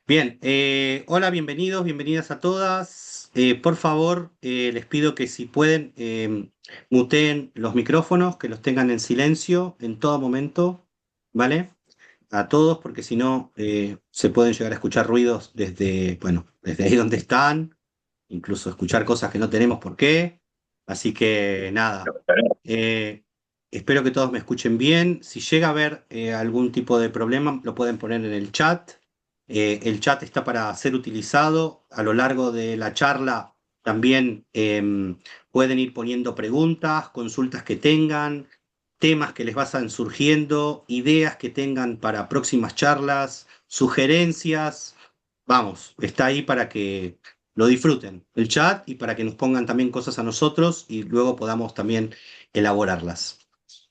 Bien, hola, bienvenidos, bienvenidas a todas. Por favor, les pido que si pueden, muteen los micrófonos, que los tengan en silencio en todo momento, ¿vale? A todos, porque si no, se pueden llegar a escuchar ruidos desde, bueno, desde ahí donde están, incluso escuchar cosas que no tenemos por qué. Así que nada, eh, espero que todos me escuchen bien. Si llega a haber algún tipo de problema, lo pueden poner en el chat. El chat está para ser utilizado a lo largo de la charla. También pueden ir poniendo preguntas, consultas que tengan, temas que les vayan surgiendo, ideas que tengan para próximas charlas, sugerencias. Vamos, está ahí para que lo disfruten, el chat, y para que nos pongan también cosas a nosotros y luego podamos también elaborarlas.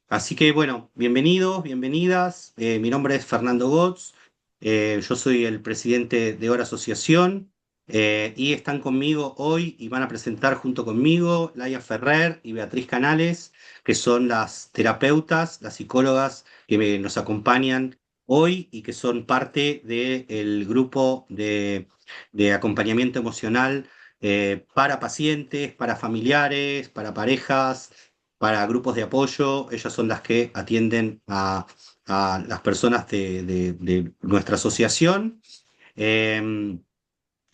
Así que bueno, bienvenidos, bienvenidas. Mi nombre es Fernando Gotz. Yo soy el presidente de Hora Asociación, y están conmigo hoy y van a presentar junto conmigo Laia Ferrer y Beatriz Canales, que son las terapeutas, las psicólogas nos acompañan hoy y que son parte del grupo de acompañamiento emocional para pacientes, para familiares, para parejas, para grupos de apoyo. Ellas son las que atienden a las personas de nuestra asociación. Eh,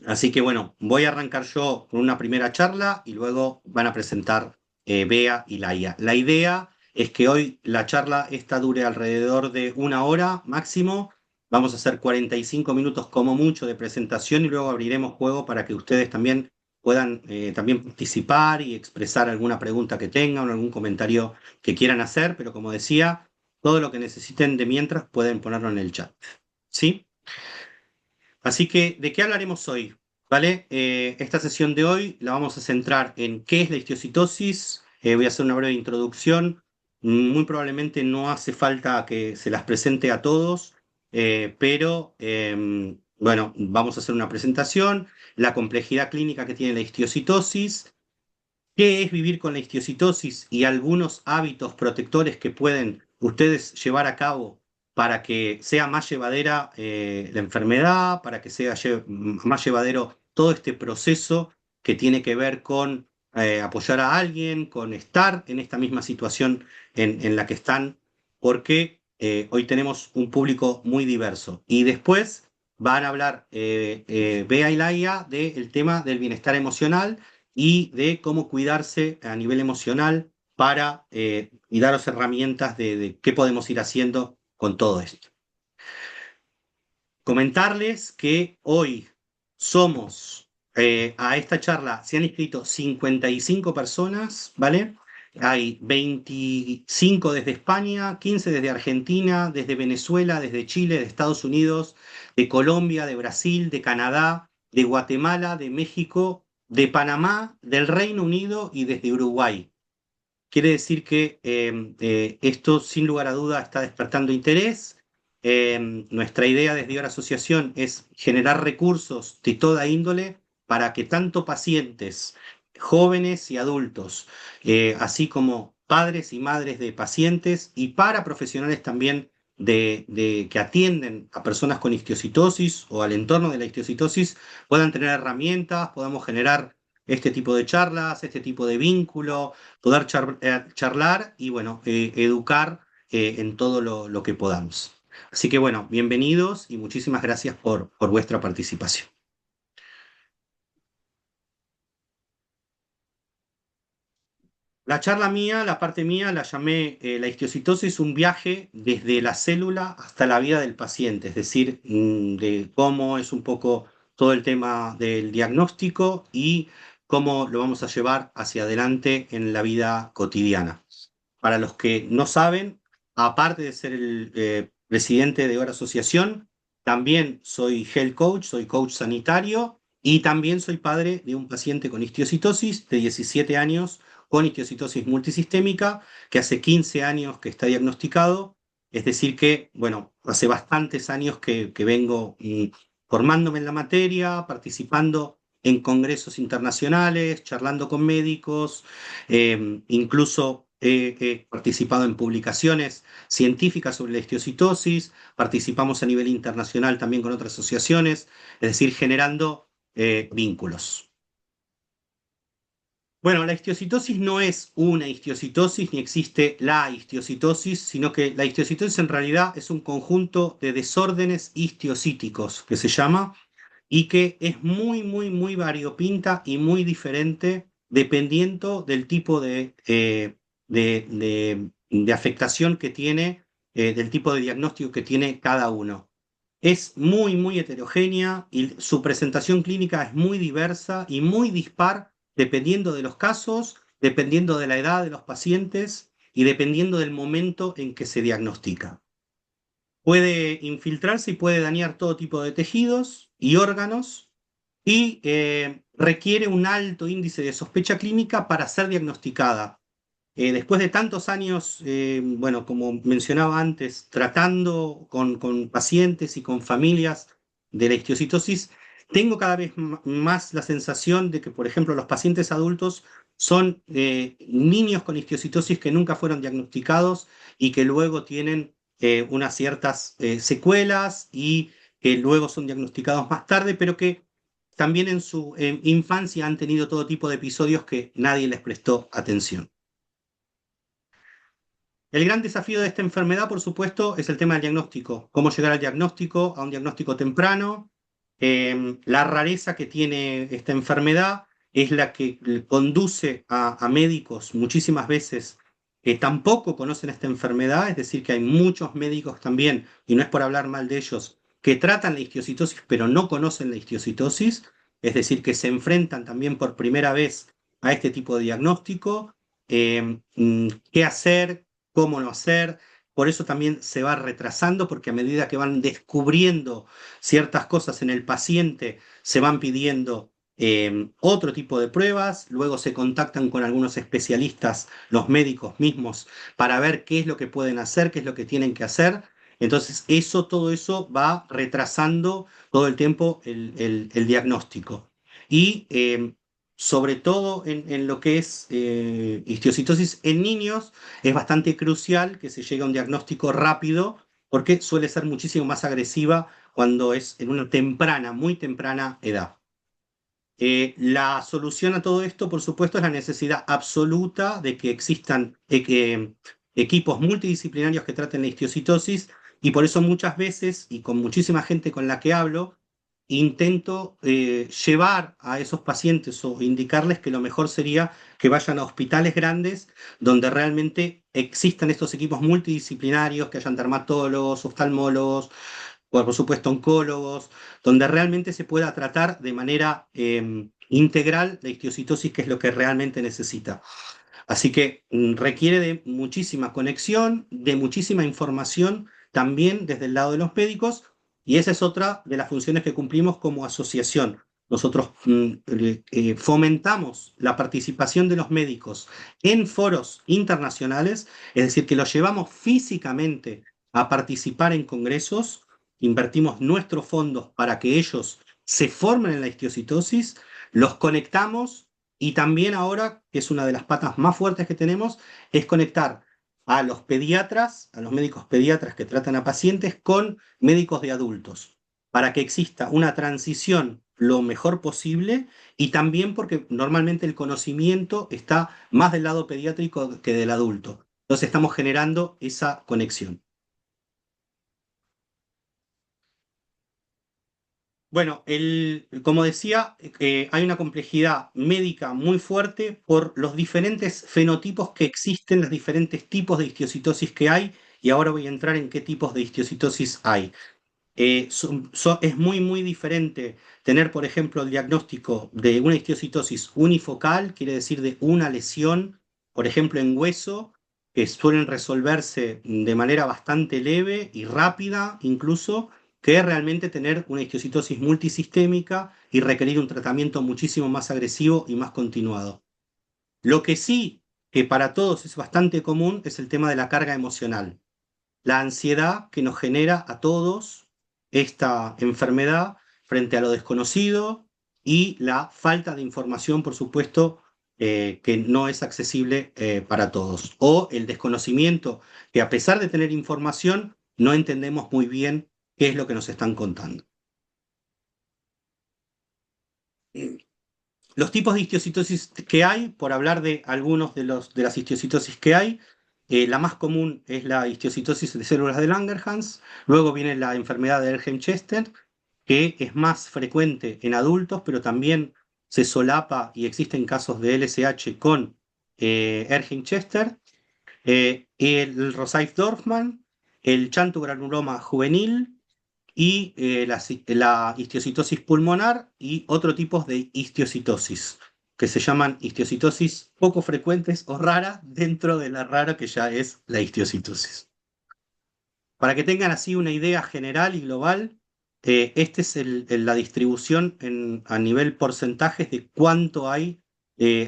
Así que bueno, voy a arrancar yo con una primera charla y luego van a presentar Bea y Laia. La idea es que hoy la charla esta dure alrededor de una hora máximo. Vamos a hacer 45 minutos como mucho de presentación y luego abriremos juego para que ustedes también puedan también participar y expresar alguna pregunta que tengan o algún comentario que quieran hacer, pero como decía, todo lo que necesiten de mientras pueden ponerlo en el chat. ¿Sí? Así que, ¿de qué hablaremos hoy? ¿Vale? Esta sesión de hoy la vamos a centrar en qué es la histiocytosis. Voy a hacer una breve introducción. Muy probablemente no hace falta que se las presente a todos, pero bueno, vamos a hacer una presentación, la complejidad clínica que tiene la histiocytosis, qué es vivir con la histiocytosis y algunos hábitos protectores que pueden ustedes llevar a cabo para que sea más llevadera la enfermedad, para que sea más llevadero todo este proceso que tiene que ver con apoyar a alguien, con estar en esta misma situación en la que están, porque hoy tenemos un público muy diverso. Y después van a hablar Bea y Laia del tema del bienestar emocional y de cómo cuidarse a nivel emocional para y daros herramientas de qué podemos ir haciendo con todo esto. Comentarles que hoy somos, a esta charla se han inscrito 55 personas, ¿vale? Hay 25 desde España, 15 desde Argentina, desde Venezuela, desde Chile, de Estados Unidos, de Colombia, de Brasil, de Canadá, de Guatemala, de México, de Panamá, del Reino Unido y desde Uruguay. Quiere decir que esto, sin lugar a duda, está despertando interés. Nuestra idea desde Hora Asociación es generar recursos de toda índole para que tanto pacientes, jóvenes y adultos, así como padres y madres de pacientes y para profesionales también que atienden a personas con histiocytosis o al entorno de la histiocytosis, puedan tener herramientas, podamos generar este tipo de charlas, este tipo de vínculo, poder charlar y bueno, educar en todo lo que podamos. Así que bueno, bienvenidos y muchísimas gracias por vuestra participación. La charla mía, la parte mía, la llamé la histiocytosis, un viaje desde la célula hasta la vida del paciente, es decir, de cómo es un poco todo el tema del diagnóstico y cómo lo vamos a llevar hacia adelante en la vida cotidiana. Para los que no saben, aparte de ser el presidente de Hora Asociación, también soy health coach, soy coach sanitario y también soy padre de un paciente con histiocytosis de 17 años con histiocytosis multisistémica, que hace 15 años que está diagnosticado. Es decir que, bueno, hace bastantes años que vengo formándome en la materia, participando en congresos internacionales, charlando con médicos, incluso participado en publicaciones científicas sobre la histiocytosis, participamos a nivel internacional también con otras asociaciones, es decir, generando vínculos. Bueno, la histiocytosis no es una histiocytosis ni existe la histiocytosis, sino que la histiocytosis en realidad es un conjunto de desórdenes histiocíticos que se llama y que es muy, muy, muy variopinta y muy diferente dependiendo del tipo de afectación que tiene, del tipo de diagnóstico que tiene cada uno. Es muy, muy heterogénea y su presentación clínica es muy diversa y muy dispar dependiendo de los casos, dependiendo de la edad de los pacientes y dependiendo del momento en que se diagnostica. Puede infiltrarse y puede dañar todo tipo de tejidos y órganos y requiere un alto índice de sospecha clínica para ser diagnosticada. Después de tantos años, bueno, como mencionaba antes, tratando con pacientes y con familias de la histiocytosis, tengo cada vez más la sensación de que, por ejemplo, los pacientes adultos son niños con histiocytosis que nunca fueron diagnosticados y que luego tienen unas ciertas secuelas y que luego son diagnosticados más tarde, pero que también en su infancia han tenido todo tipo de episodios que nadie les prestó atención. El gran desafío de esta enfermedad, por supuesto, es el tema del diagnóstico. Cómo llegar al diagnóstico, a un diagnóstico temprano. La rareza que tiene esta enfermedad es la que conduce a médicos muchísimas veces que tampoco conocen esta enfermedad, es decir, que hay muchos médicos también, y no es por hablar mal de ellos, que tratan la histiocytosis pero no conocen la histiocytosis, es decir, que se enfrentan también por primera vez a este tipo de diagnóstico. ¿Qué hacer? Cómo no hacer. Por eso también se va retrasando, porque a medida que van descubriendo ciertas cosas en el paciente, se van pidiendo otro tipo de pruebas, luego se contactan con algunos especialistas, los médicos mismos, para ver qué es lo que pueden hacer, qué es lo que tienen que hacer. Entonces, todo eso va retrasando todo el tiempo el diagnóstico. Y sobre todo en lo que es histiocytosis en niños, es bastante crucial que se llegue a un diagnóstico rápido porque suele ser muchísimo más agresiva cuando es en una temprana, muy temprana edad. La solución a todo esto, por supuesto, es la necesidad absoluta de que existan equipos multidisciplinarios que traten la histiocytosis y por eso muchas veces, y con muchísima gente con la que hablo, intento llevar a esos pacientes o indicarles que lo mejor sería que vayan a hospitales grandes donde realmente existan estos equipos multidisciplinarios, que hayan dermatólogos, oftalmólogos, por supuesto oncólogos, donde realmente se pueda tratar de manera integral la histiocytosis, que es lo que realmente necesita. Así que requiere de muchísima conexión, de muchísima información, también desde el lado de los médicos, y esa es otra de las funciones que cumplimos como asociación. Nosotros fomentamos la participación de los médicos en foros internacionales, es decir, que los llevamos físicamente a participar en congresos, invertimos nuestros fondos para que ellos se formen en la histiocytosis, los conectamos y también ahora, que es una de las patas más fuertes que tenemos, es conectar a los pediatras, a los médicos pediatras que tratan a pacientes con médicos de adultos, para que exista una transición lo mejor posible y también porque normalmente el conocimiento está más del lado pediátrico que del adulto. Entonces estamos generando esa conexión. Bueno, como decía, hay una complejidad médica muy fuerte por los diferentes fenotipos que existen, los diferentes tipos de histiocytosis que hay, y ahora voy a entrar en qué tipos de histiocytosis hay. Es muy, muy diferente tener, por ejemplo, el diagnóstico de una histiocytosis unifocal, quiere decir de una lesión, por ejemplo, en hueso, que suelen resolverse de manera bastante leve y rápida incluso, que realmente tener una histiocytosis multisistémica y requerir un tratamiento muchísimo más agresivo y más continuado. Lo que sí, que para todos es bastante común, es el tema de la carga emocional, la ansiedad que nos genera a todos esta enfermedad frente a lo desconocido y la falta de información, por supuesto, que no es accesible para todos. O el desconocimiento, que a pesar de tener información, no entendemos muy bien qué es lo que nos están contando. Los tipos de histiocytosis que hay, por hablar de algunos de las histiocytosis que hay, la más común es la histiocytosis de células de Langerhans, luego viene la enfermedad de Erdheim-Chester, que es más frecuente en adultos, pero también se solapa y existen casos de LSH con Erdheim-Chester, el Rosaif-Dorfman, el Chantu-granuloma juvenil, y la histiocytosis pulmonar y otro tipo de histiocytosis, que se llaman histiocytosis poco frecuentes o raras dentro de la rara que ya es la histiocytosis. Para que tengan así una idea general y global, esta es la distribución a nivel porcentajes de cuánto hay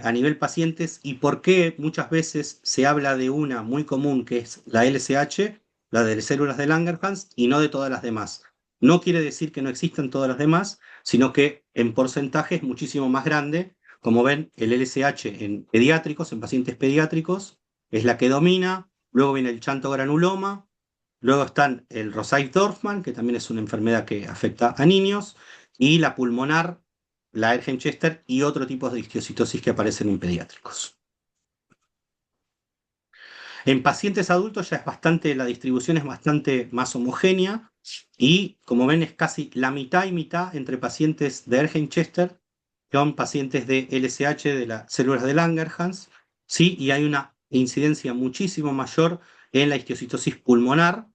a nivel pacientes y por qué muchas veces se habla de una muy común que es la LSH, la de células de Langerhans, y no de todas las demás. No quiere decir que no existan todas las demás, sino que en porcentaje es muchísimo más grande. Como ven, el LSH en pediátricos, en pacientes pediátricos, es la que domina. Luego viene el chanto-granuloma. Luego están el Rosaif-Dorfman, que también es una enfermedad que afecta a niños, y la pulmonar, la Erdheim-Chester y otro tipo de histiocytosis que aparecen en pediátricos. En pacientes adultos ya es bastante, la distribución es bastante más homogénea y como ven es casi la mitad y mitad entre pacientes de Erdheim-Chester con pacientes de LSH, de las células de Langerhans, ¿sí? Y hay una incidencia muchísimo mayor en la histiocytosis pulmonar,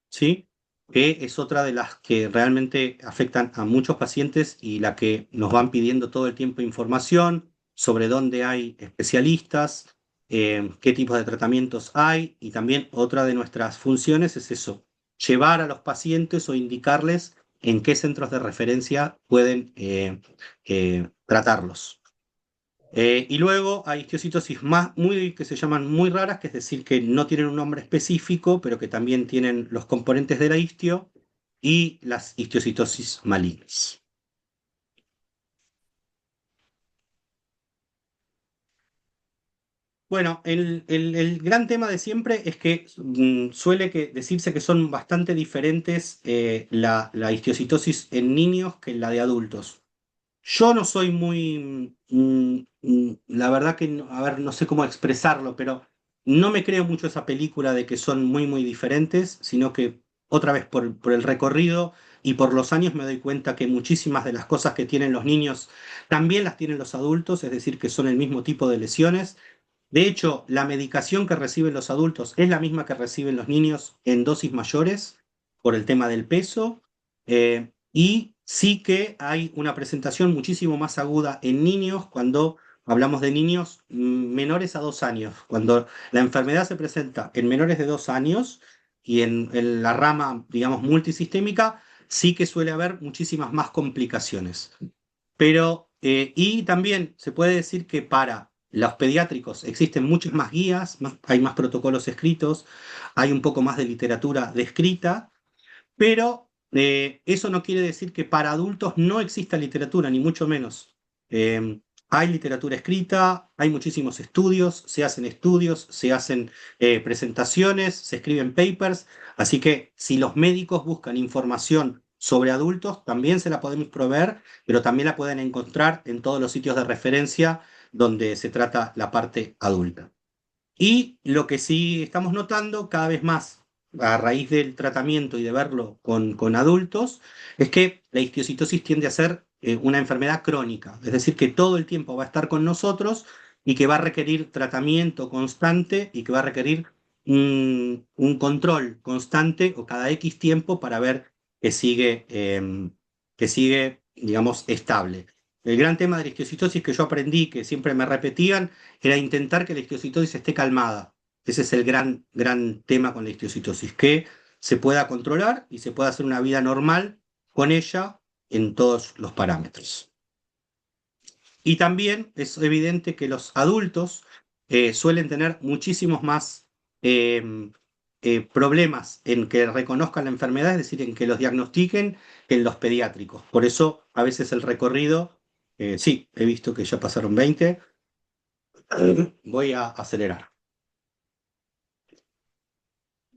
¿sí? Que es otra de las que realmente afectan a muchos pacientes y la que nos van pidiendo todo el tiempo información sobre dónde hay especialistas, qué tipos de tratamientos hay y también otra de nuestras funciones es eso, llevar a los pacientes o indicarles en qué centros de referencia pueden tratarlos. Y luego hay histiocytosis que se llaman muy raras, que es decir, que no tienen un nombre específico, pero que también tienen los componentes de la histio y las histiocytosis malignas. Bueno, el gran tema de siempre es que suele decirse que son bastante diferentes la histiocytosis en niños que la de adultos. Yo no soy muy, la verdad que, a ver, no sé cómo expresarlo, pero no me creo mucho esa película de que son muy diferentes, sino que otra vez por el recorrido y por los años me doy cuenta que muchísimas de las cosas que tienen los niños también las tienen los adultos, es decir, que son el mismo tipo de lesiones. De hecho, la medicación que reciben los adultos es la misma que reciben los niños en dosis mayores por el tema del peso. Y sí que hay una presentación muchísimo más aguda en niños cuando hablamos de niños menores a 2 años. Cuando la enfermedad se presenta en menores de 2 años y en la rama, digamos, multisistémica, sí que suele haber muchísimas más complicaciones. Pero, y también se puede decir que para los pediátricos existen muchas más guías, hay más protocolos escritos, hay un poco más de literatura descrita, pero eso no quiere decir que para adultos no exista literatura, ni mucho menos. Hay literatura escrita, hay muchísimos estudios, se hacen presentaciones, se escriben papers, así que si los médicos buscan información sobre adultos, también se la podemos proveer, pero también la pueden encontrar en todos los sitios de referencia donde se trata la parte adulta. Y lo que sí estamos notando cada vez más a raíz del tratamiento y de verlo con adultos es que la histiocytosis tiende a ser una enfermedad crónica, es decir, que todo el tiempo va a estar con nosotros y que va a requerir tratamiento constante y que va a requerir un control constante o cada X tiempo para ver que sigue, digamos, estable. El gran tema de la histiocytosis que yo aprendí, que siempre me repetían, era intentar que la histiocytosis esté calmada. Ese es el gran tema con la histiocytosis, que se pueda controlar y se pueda hacer una vida normal con ella en todos los parámetros. Y también es evidente que los adultos suelen tener muchísimos más problemas en que reconozcan la enfermedad, es decir, en que los diagnostiquen, que en los pediátricos. Por eso a veces el recorrido, sí, he visto que ya pasaron 20. Voy a acelerar.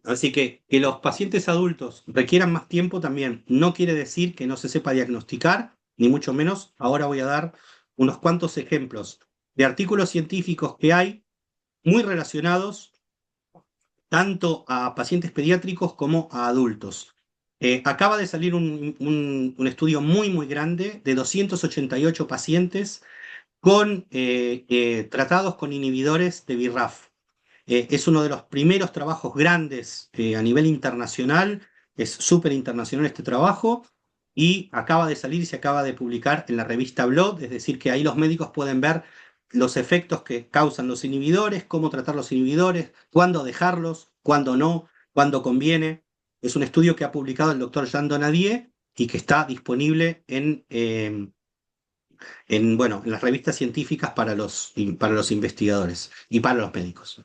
Así que los pacientes adultos requieran más tiempo también no quiere decir que no se sepa diagnosticar, ni mucho menos. Ahora voy a dar unos cuantos ejemplos de artículos científicos que hay muy relacionados tanto a pacientes pediátricos como a adultos. Acaba de salir un estudio muy, muy grande de 288 pacientes con tratados con inhibidores de BRAF. Es uno de los primeros trabajos grandes a nivel internacional, es súper internacional este trabajo y acaba de salir y se acaba de publicar en la revista Blood, es decir, que ahí los médicos pueden ver los efectos que causan los inhibidores, cómo tratar los inhibidores, cuándo dejarlos, cuándo no, cuándo conviene. Es un estudio que ha publicado el doctor Jean Donadier y que está disponible bueno, en las revistas científicas para los investigadores y para los médicos.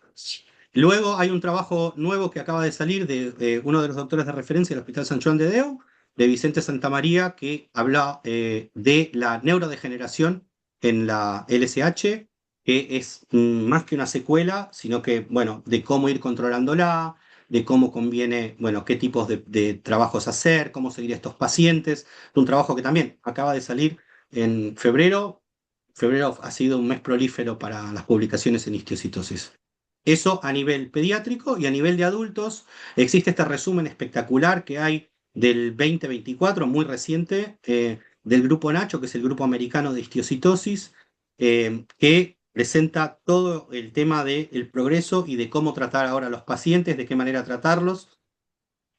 Luego hay un trabajo nuevo que acaba de salir de uno de los doctores de referencia del Hospital San Juan de Deu, de Vicente Santamaría, que habla de la neurodegeneración en la LSH, que es más que una secuela, sino que, bueno, de cómo ir controlándola, de cómo conviene, bueno, qué tipos de trabajos hacer, cómo seguir a estos pacientes. Un trabajo que también acaba de salir en febrero. Febrero ha sido un mes prolífero para las publicaciones en histiocytosis. Eso a nivel pediátrico y a nivel de adultos. Existe este resumen espectacular que hay del 2024, muy reciente, del grupo Nacho, que es el grupo americano de histiocytosis, que presenta todo el tema del progreso y de cómo tratar ahora a los pacientes, de qué manera tratarlos,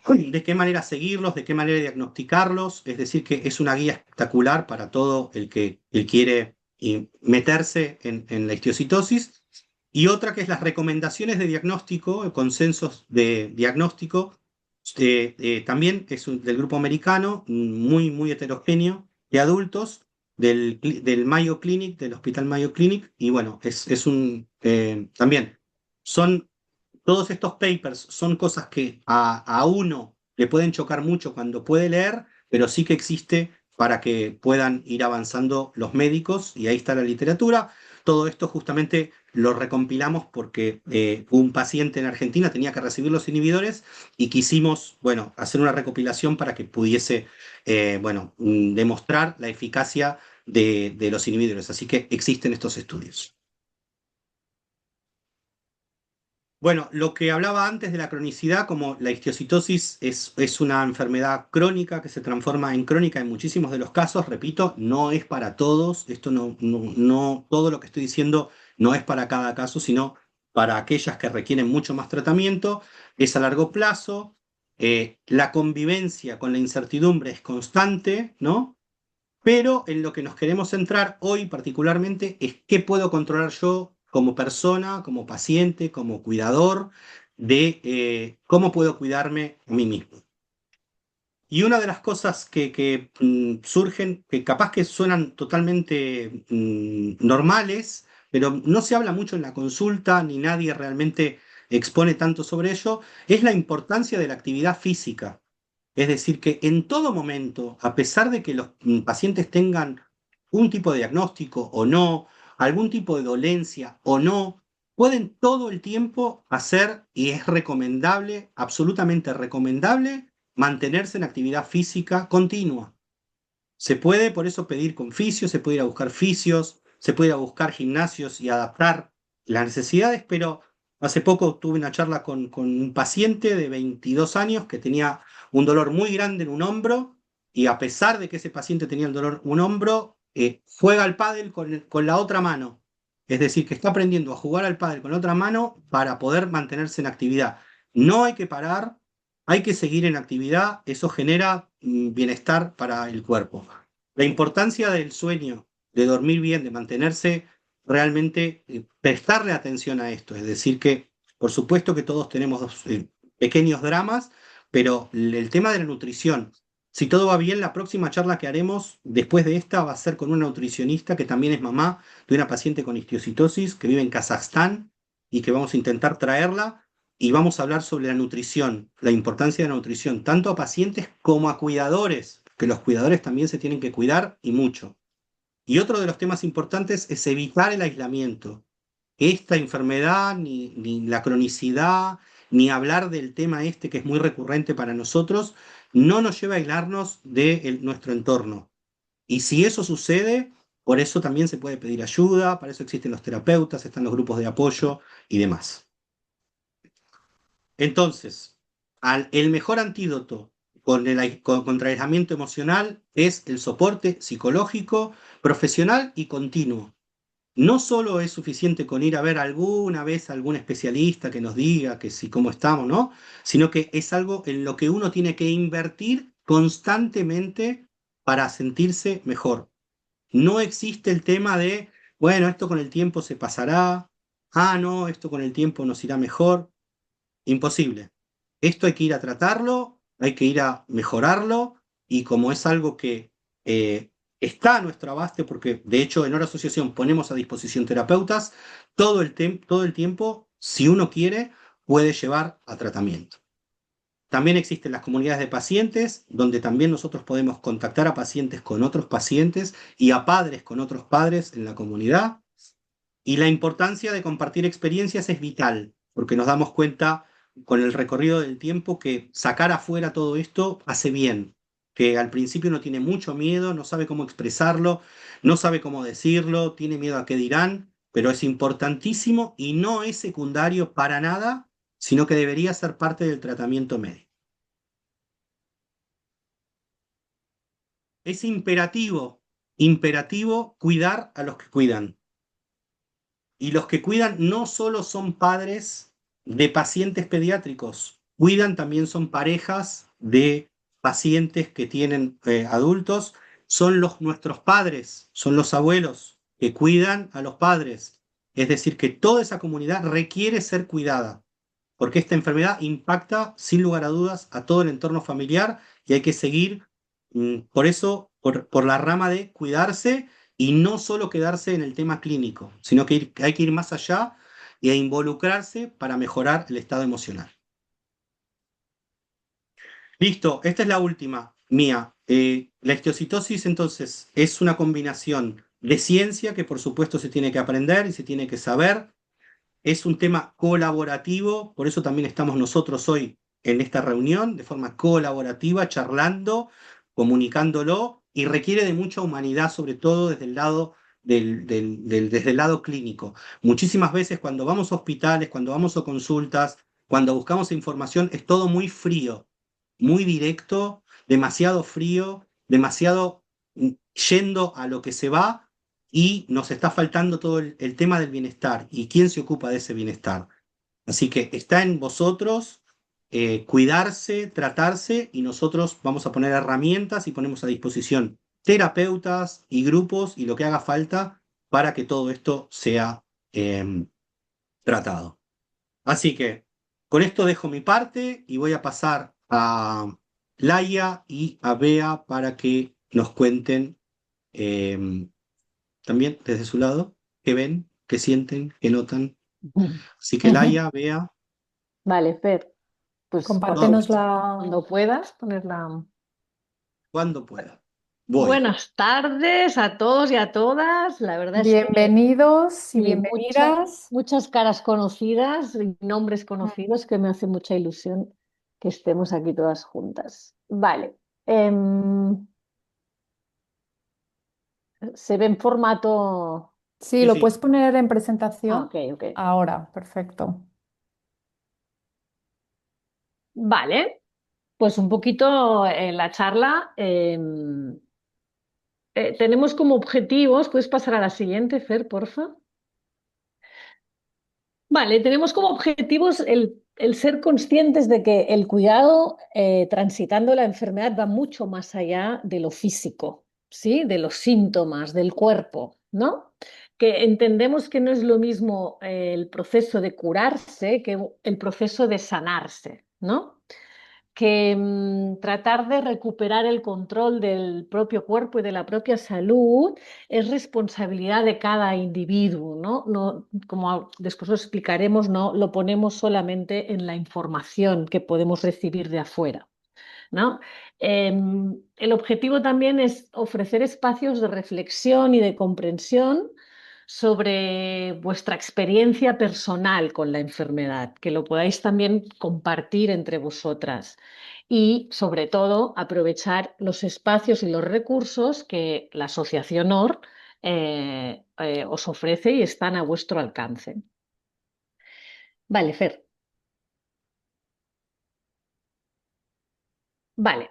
de qué manera seguirlos, de qué manera diagnosticarlos. Es decir, que es una guía espectacular para todo el que quiere meterse en la histiocytosis. Y otra que es las recomendaciones de diagnóstico, consensos de diagnóstico, también es del grupo americano, muy, muy heterogéneo, de adultos, del Mayo Clinic, del Hospital Mayo Clinic, y bueno, también son todos estos papers son cosas que a uno le pueden chocar mucho cuando puede leer, pero sí que existe para que puedan ir avanzando los médicos, y ahí está la literatura. Todo esto justamente lo recompilamos porque un paciente en Argentina tenía que recibir los inhibidores y quisimos, bueno, hacer una recopilación para que pudiese, bueno, demostrar la eficacia de los inhibidores. Así que existen estos estudios. Bueno, lo que hablaba antes de la cronicidad, como la histiocytosis es una enfermedad crónica que se transforma en crónica en muchísimos de los casos, repito, no es para todos, esto no, todo lo que estoy diciendo no es para cada caso, sino para aquellas que requieren mucho más tratamiento, es a largo plazo, la convivencia con la incertidumbre es constante, ¿no? Pero en lo que nos queremos centrar hoy particularmente es qué puedo controlar yo como persona, como paciente, como cuidador, de cómo puedo cuidarme a mí mismo. Y una de las cosas que surgen, que capaz que suenan totalmente normales, pero no se habla mucho en la consulta, ni nadie realmente expone tanto sobre ello, es la importancia de la actividad física. Es decir, que en todo momento, a pesar de que los pacientes tengan un tipo de diagnóstico o no, algún tipo de dolencia o no, pueden todo el tiempo hacer, y es recomendable, absolutamente recomendable, mantenerse en actividad física continua. Se puede por eso pedir con fisios, se puede ir a buscar fisios, se puede ir a buscar gimnasios y adaptar las necesidades, pero hace poco tuve una charla con un paciente de 22 años que tenía un dolor muy grande en un hombro, y a pesar de que ese paciente tenía el dolor en un hombro, juega al pádel con la otra mano. Es decir, que está aprendiendo a jugar al pádel con la otra mano para poder mantenerse en actividad. No hay que parar, hay que seguir en actividad, eso genera bienestar para el cuerpo. La importancia del sueño, de dormir bien, de mantenerse realmente, prestarle atención a esto. Es decir, que por supuesto que todos tenemos pequeños dramas, pero el tema de la nutrición, si todo va bien, la próxima charla que haremos después de esta va a ser con una nutricionista que también es mamá de una paciente con histiocytosis que vive en Kazajstán y que vamos a intentar traerla, y vamos a hablar sobre la nutrición, la importancia de la nutrición, tanto a pacientes como a cuidadores, que los cuidadores también se tienen que cuidar y mucho. Y otro de los temas importantes es evitar el aislamiento. esta enfermedad, ni la cronicidad, ni hablar del tema este que es muy recurrente para nosotros, no nos lleva a aislarnos de nuestro entorno. Y si eso sucede, por eso también se puede pedir ayuda, para eso existen los terapeutas, están los grupos de apoyo y demás. Entonces, el mejor antídoto contra el aislamiento emocional es el soporte psicológico, profesional y continuo. No solo es suficiente con ir a ver alguna vez a algún especialista que nos diga que sí, cómo estamos, ¿no? Sino que es algo en lo que uno tiene que invertir constantemente para sentirse mejor. No existe el tema de, bueno, esto con el tiempo se pasará, no, esto con el tiempo nos irá mejor. Imposible. Esto hay que ir a tratarlo, hay que ir a mejorarlo y como es algo que está a nuestro abaste, porque de hecho en Hora Asociación ponemos a disposición terapeutas, todo el tiempo, si uno quiere, puede llevar a tratamiento. También existen las comunidades de pacientes, donde también nosotros podemos contactar a pacientes con otros pacientes y a padres con otros padres en la comunidad. Y la importancia de compartir experiencias es vital, porque nos damos cuenta con el recorrido del tiempo que sacar afuera todo esto hace bien, que al principio uno tiene mucho miedo, no sabe cómo expresarlo, no sabe cómo decirlo, tiene miedo a qué dirán, pero es importantísimo y no es secundario para nada, sino que debería ser parte del tratamiento médico. Es imperativo cuidar a los que cuidan. Y los que cuidan no solo son padres de pacientes pediátricos, cuidan también son parejas de pacientes que tienen adultos, son nuestros padres, son los abuelos que cuidan a los padres. Es decir, que toda esa comunidad requiere ser cuidada, porque esta enfermedad impacta sin lugar a dudas a todo el entorno familiar y hay que seguir por eso, por la rama de cuidarse y no solo quedarse en el tema clínico, sino que hay que ir más allá y a involucrarse para mejorar el estado emocional. Listo, esta es la última mía. La histiocytosis entonces es una combinación de ciencia que por supuesto se tiene que aprender y se tiene que saber. Es un tema colaborativo, por eso también estamos nosotros hoy en esta reunión de forma colaborativa, charlando, comunicándolo, y requiere de mucha humanidad, sobre todo desde el lado, desde el lado clínico. Muchísimas veces cuando vamos a hospitales, cuando vamos a consultas, cuando buscamos información, es todo muy frío, muy directo, demasiado frío, demasiado yendo a lo que se va y nos está faltando todo el tema del bienestar y quién se ocupa de ese bienestar. Así que está en vosotros cuidarse, tratarse y nosotros vamos a poner herramientas y ponemos a disposición terapeutas y grupos y lo que haga falta para que todo esto sea tratado. Así que con esto dejo mi parte y voy a pasar a Laia y a Bea para que nos cuenten eh, también desde su lado qué ven, qué sienten, qué notan. Así que Laia, Bea, Vale, Fer, pues todo Compártenos vuestro, la... cuando puedas ponerla. cuando pueda. Voy. Buenas tardes a todos y a todas. La verdad es que Bienvenidos y sí, bienvenidas. muchas caras conocidas y nombres conocidos que me hace mucha ilusión que estemos aquí todas juntas. Vale. Se ve en formato. Sí, Sí, lo sí. puedes poner en Ok, presentación ok. ahora. Perfecto. Vale, pues un poquito en la charla. Tenemos como objetivos, puedes pasar a la siguiente, Fer, porfa. Vale, tenemos como objetivos el ser conscientes de que el cuidado transitando la enfermedad va mucho más allá de lo físico, ¿sí? De los síntomas, del cuerpo, ¿no? Que entendemos que no es lo mismo el proceso de curarse que el proceso de sanarse, ¿no? Que tratar de recuperar el control del propio cuerpo y de la propia salud es responsabilidad de cada individuo, ¿no? No, como después lo explicaremos, no lo ponemos solamente en la información que podemos recibir de afuera, ¿no? El objetivo también es ofrecer espacios de reflexión y de comprensión sobre vuestra experiencia personal con la enfermedad, que lo podáis también compartir entre vosotras y, sobre todo, aprovechar los espacios y los recursos que la Asociación OR os ofrece y están a vuestro alcance. Vale, Fer. Vale.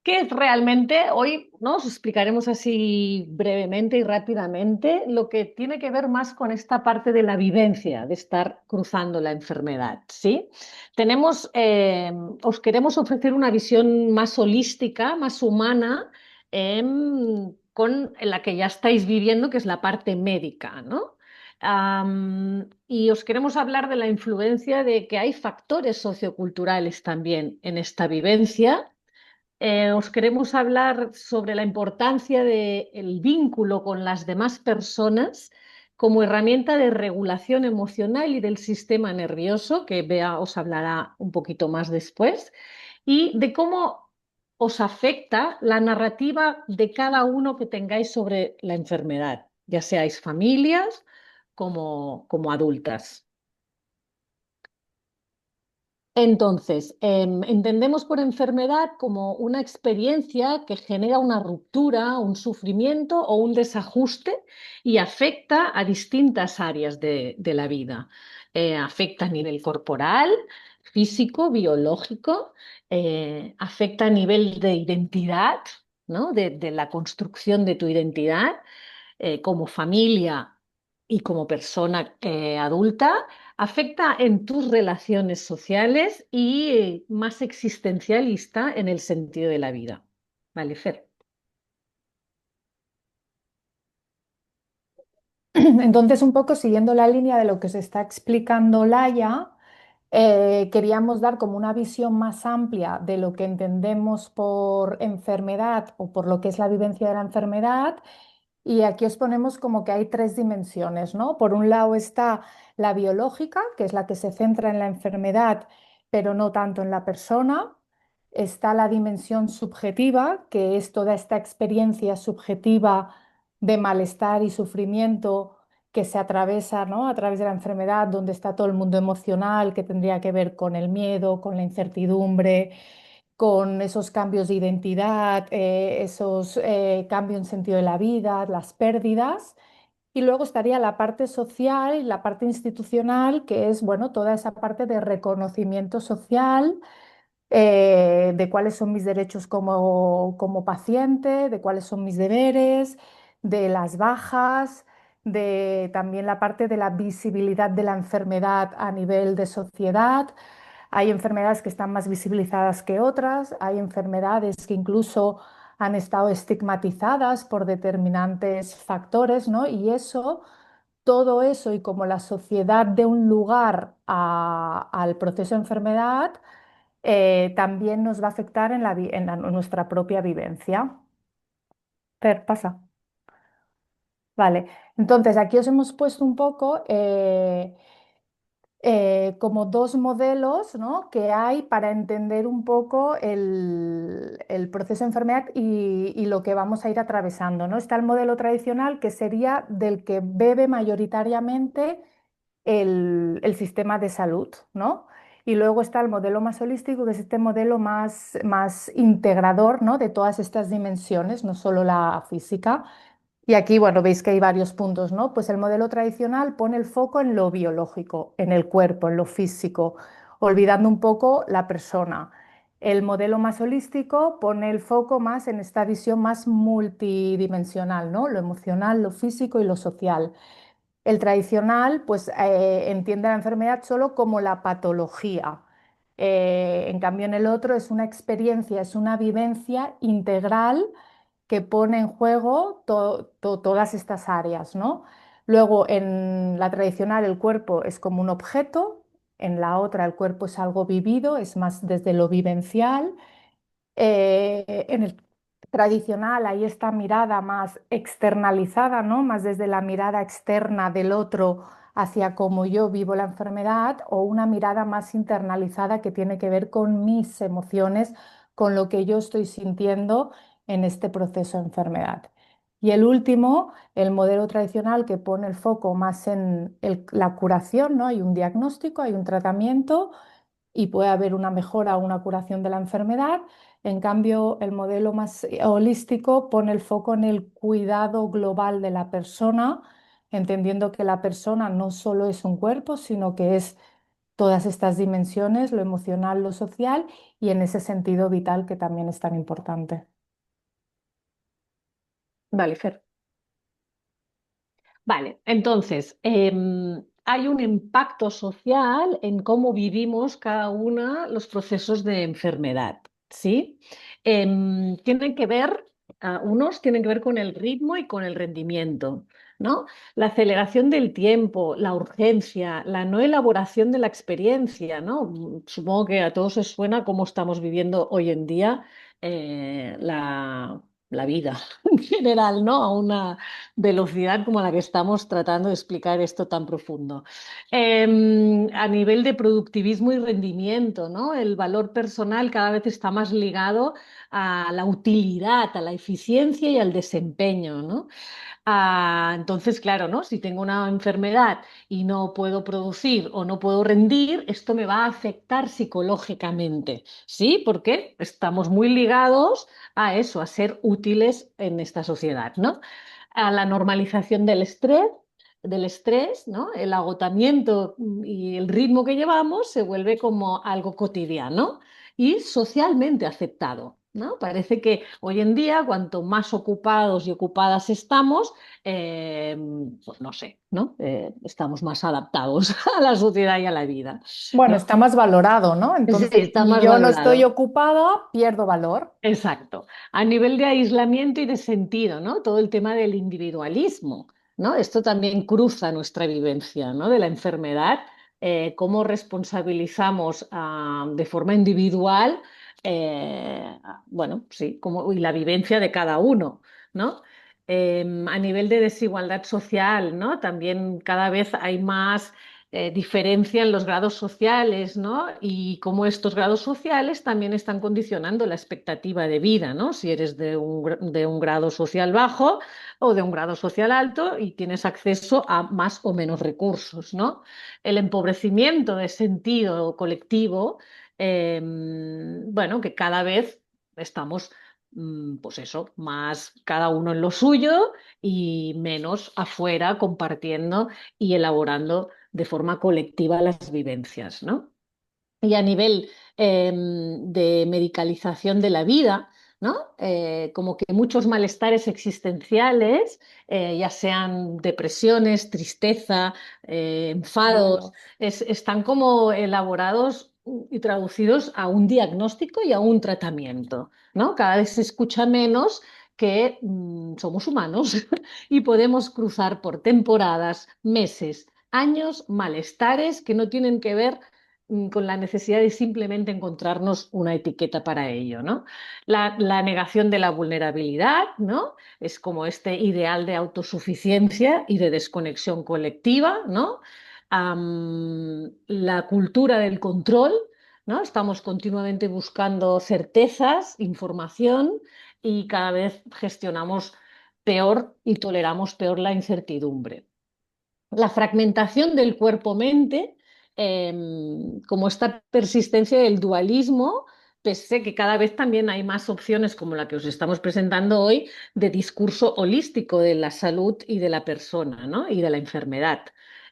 ¿Qué es realmente? Hoy, ¿no? Os explicaremos así brevemente y rápidamente lo que tiene que ver más con esta parte de la vivencia, de estar cruzando la enfermedad, ¿sí? Os queremos ofrecer una visión más holística, más humana, en la que ya estáis viviendo, que es la parte médica, ¿no? Y os queremos hablar de la influencia de que hay factores socioculturales también en esta vivencia. Os queremos hablar sobre la importancia del vínculo con las demás personas como herramienta de regulación emocional y del sistema nervioso, que Bea os hablará un poquito más después, y de cómo os afecta la narrativa de cada uno que tengáis sobre la enfermedad, ya seáis familias como adultas. Entonces, entendemos por enfermedad como una experiencia que genera una ruptura, un sufrimiento o un desajuste y afecta a distintas áreas de la vida. Afecta a nivel corporal, físico, biológico, afecta a nivel de identidad, ¿no? De la construcción de tu identidad como familia y como persona adulta, afecta en tus relaciones sociales y más existencialista en el sentido de la vida. Vale, Fer. Entonces, un poco siguiendo la línea de lo que se está explicando Laia, queríamos dar como una visión más amplia de lo que entendemos por enfermedad o por lo que es la vivencia de la enfermedad. Y aquí os ponemos como que hay tres dimensiones, ¿no? Por un lado está la biológica, que es la que se centra en la enfermedad, pero no tanto en la persona. Está la dimensión subjetiva, que es toda esta experiencia subjetiva de malestar y sufrimiento que se atraviesa, ¿no? A través de la enfermedad, donde está todo el mundo emocional, que tendría que ver con el miedo, con la incertidumbre, con esos cambios de identidad, esos cambios en sentido de la vida, las pérdidas. Y luego estaría la parte social y la parte institucional, que es, bueno, toda esa parte de reconocimiento social, de cuáles son mis derechos como paciente, de cuáles son mis deberes, de las bajas, de también la parte de la visibilidad de la enfermedad a nivel de sociedad. Hay enfermedades que están más visibilizadas que otras, hay enfermedades que incluso han estado estigmatizadas por determinantes factores, ¿no? Y eso, todo eso y como la sociedad de un lugar al proceso de enfermedad, también nos va a afectar nuestra propia vivencia. Per, pasa. Vale, entonces aquí os hemos puesto un poco como dos modelos, ¿no? Que hay para entender un poco el proceso de enfermedad y lo que vamos a ir atravesando, ¿no? Está el modelo tradicional, que sería del que bebe mayoritariamente el sistema de salud, ¿no? Y luego está el modelo más holístico, que es este modelo más integrador, ¿no? De todas estas dimensiones, no solo la física. Y aquí, bueno, veis que hay varios puntos, ¿no? Pues el modelo tradicional pone el foco en lo biológico, en el cuerpo, en lo físico, olvidando un poco la persona. El modelo más holístico pone el foco más en esta visión más multidimensional, ¿no? Lo emocional, lo físico y lo social. El tradicional, pues, entiende la enfermedad solo como la patología. En cambio, en el otro es una experiencia, es una vivencia integral que pone en juego todas estas áreas, ¿no? Luego, en la tradicional, el cuerpo es como un objeto, en la otra, el cuerpo es algo vivido, es más desde lo vivencial. En el tradicional hay esta mirada más externalizada, ¿no? Más desde la mirada externa del otro hacia cómo yo vivo la enfermedad, o una mirada más internalizada que tiene que ver con mis emociones, con lo que yo estoy sintiendo en este proceso de enfermedad. Y el último, el modelo tradicional que pone el foco más en la curación, ¿no? Hay un diagnóstico, hay un tratamiento y puede haber una mejora o una curación de la enfermedad. En cambio, el modelo más holístico pone el foco en el cuidado global de la persona, entendiendo que la persona no solo es un cuerpo, sino que es todas estas dimensiones, lo emocional, lo social, y en ese sentido vital que también es tan importante. Vale, Fer. Vale, entonces, hay un impacto social en cómo vivimos cada una los procesos de enfermedad, ¿sí? Tienen que ver, unos tienen que ver con el ritmo y con el rendimiento, ¿no? La aceleración del tiempo, la urgencia, la no elaboración de la experiencia, ¿no? Supongo que a todos os suena cómo estamos viviendo hoy en día la vida en general, ¿no? A una velocidad como la que estamos tratando de explicar esto tan profundo. A nivel de productivismo y rendimiento, ¿no? El valor personal cada vez está más ligado a la utilidad, a la eficiencia y al desempeño, ¿no? Entonces, claro, ¿no? Si tengo una enfermedad y no puedo producir o no puedo rendir, esto me va a afectar psicológicamente, ¿sí? Porque estamos muy ligados a eso, a ser útiles en esta sociedad, ¿no? A la normalización del estrés, ¿no? El agotamiento y el ritmo que llevamos se vuelve como algo cotidiano y socialmente aceptado. ¿No? Parece que hoy en día, cuanto más ocupados y ocupadas estamos, eh, pues no sé, ¿no? Estamos más adaptados a la sociedad y a la vida, Bueno, ¿no? está más valorado, ¿no? Sí, Entonces, está si más yo no estoy valorado. ocupada, pierdo valor. Exacto. A nivel de aislamiento y de sentido, ¿no? Todo el tema del individualismo, ¿no? Esto también cruza nuestra vivencia, ¿no? De la enfermedad, cómo responsabilizamos de forma individual, bueno, sí, como, y la vivencia de cada uno, ¿no? A nivel de desigualdad social, ¿no? También cada vez hay más diferencia en los grados sociales, ¿no? Y cómo estos grados sociales también están condicionando la expectativa de vida, ¿no? Si eres de un grado social bajo o de un grado social alto y tienes acceso a más o menos recursos, ¿no? El empobrecimiento de sentido colectivo, bueno, que cada vez estamos, pues eso, más cada uno en lo suyo y menos afuera compartiendo y elaborando de forma colectiva las vivencias, ¿no? Y a nivel de medicalización de la vida, ¿no? Como que muchos malestares existenciales, ya sean depresiones, tristeza, enfados, Duelos. están como elaborados y traducidos a un diagnóstico y a un tratamiento, ¿no? Cada vez se escucha menos que somos humanos y podemos cruzar por temporadas, meses, años, malestares que no tienen que ver con la necesidad de simplemente encontrarnos una etiqueta para ello, ¿no? La negación de la vulnerabilidad, ¿no? Es como este ideal de autosuficiencia y de desconexión colectiva, ¿no? La cultura del control, ¿no? Estamos continuamente buscando certezas, información y cada vez gestionamos peor y toleramos peor la incertidumbre. La fragmentación del cuerpo-mente, como esta persistencia del dualismo, pese que cada vez también hay más opciones como la que os estamos presentando hoy de discurso holístico de la salud y de la persona, ¿no? Y de la enfermedad.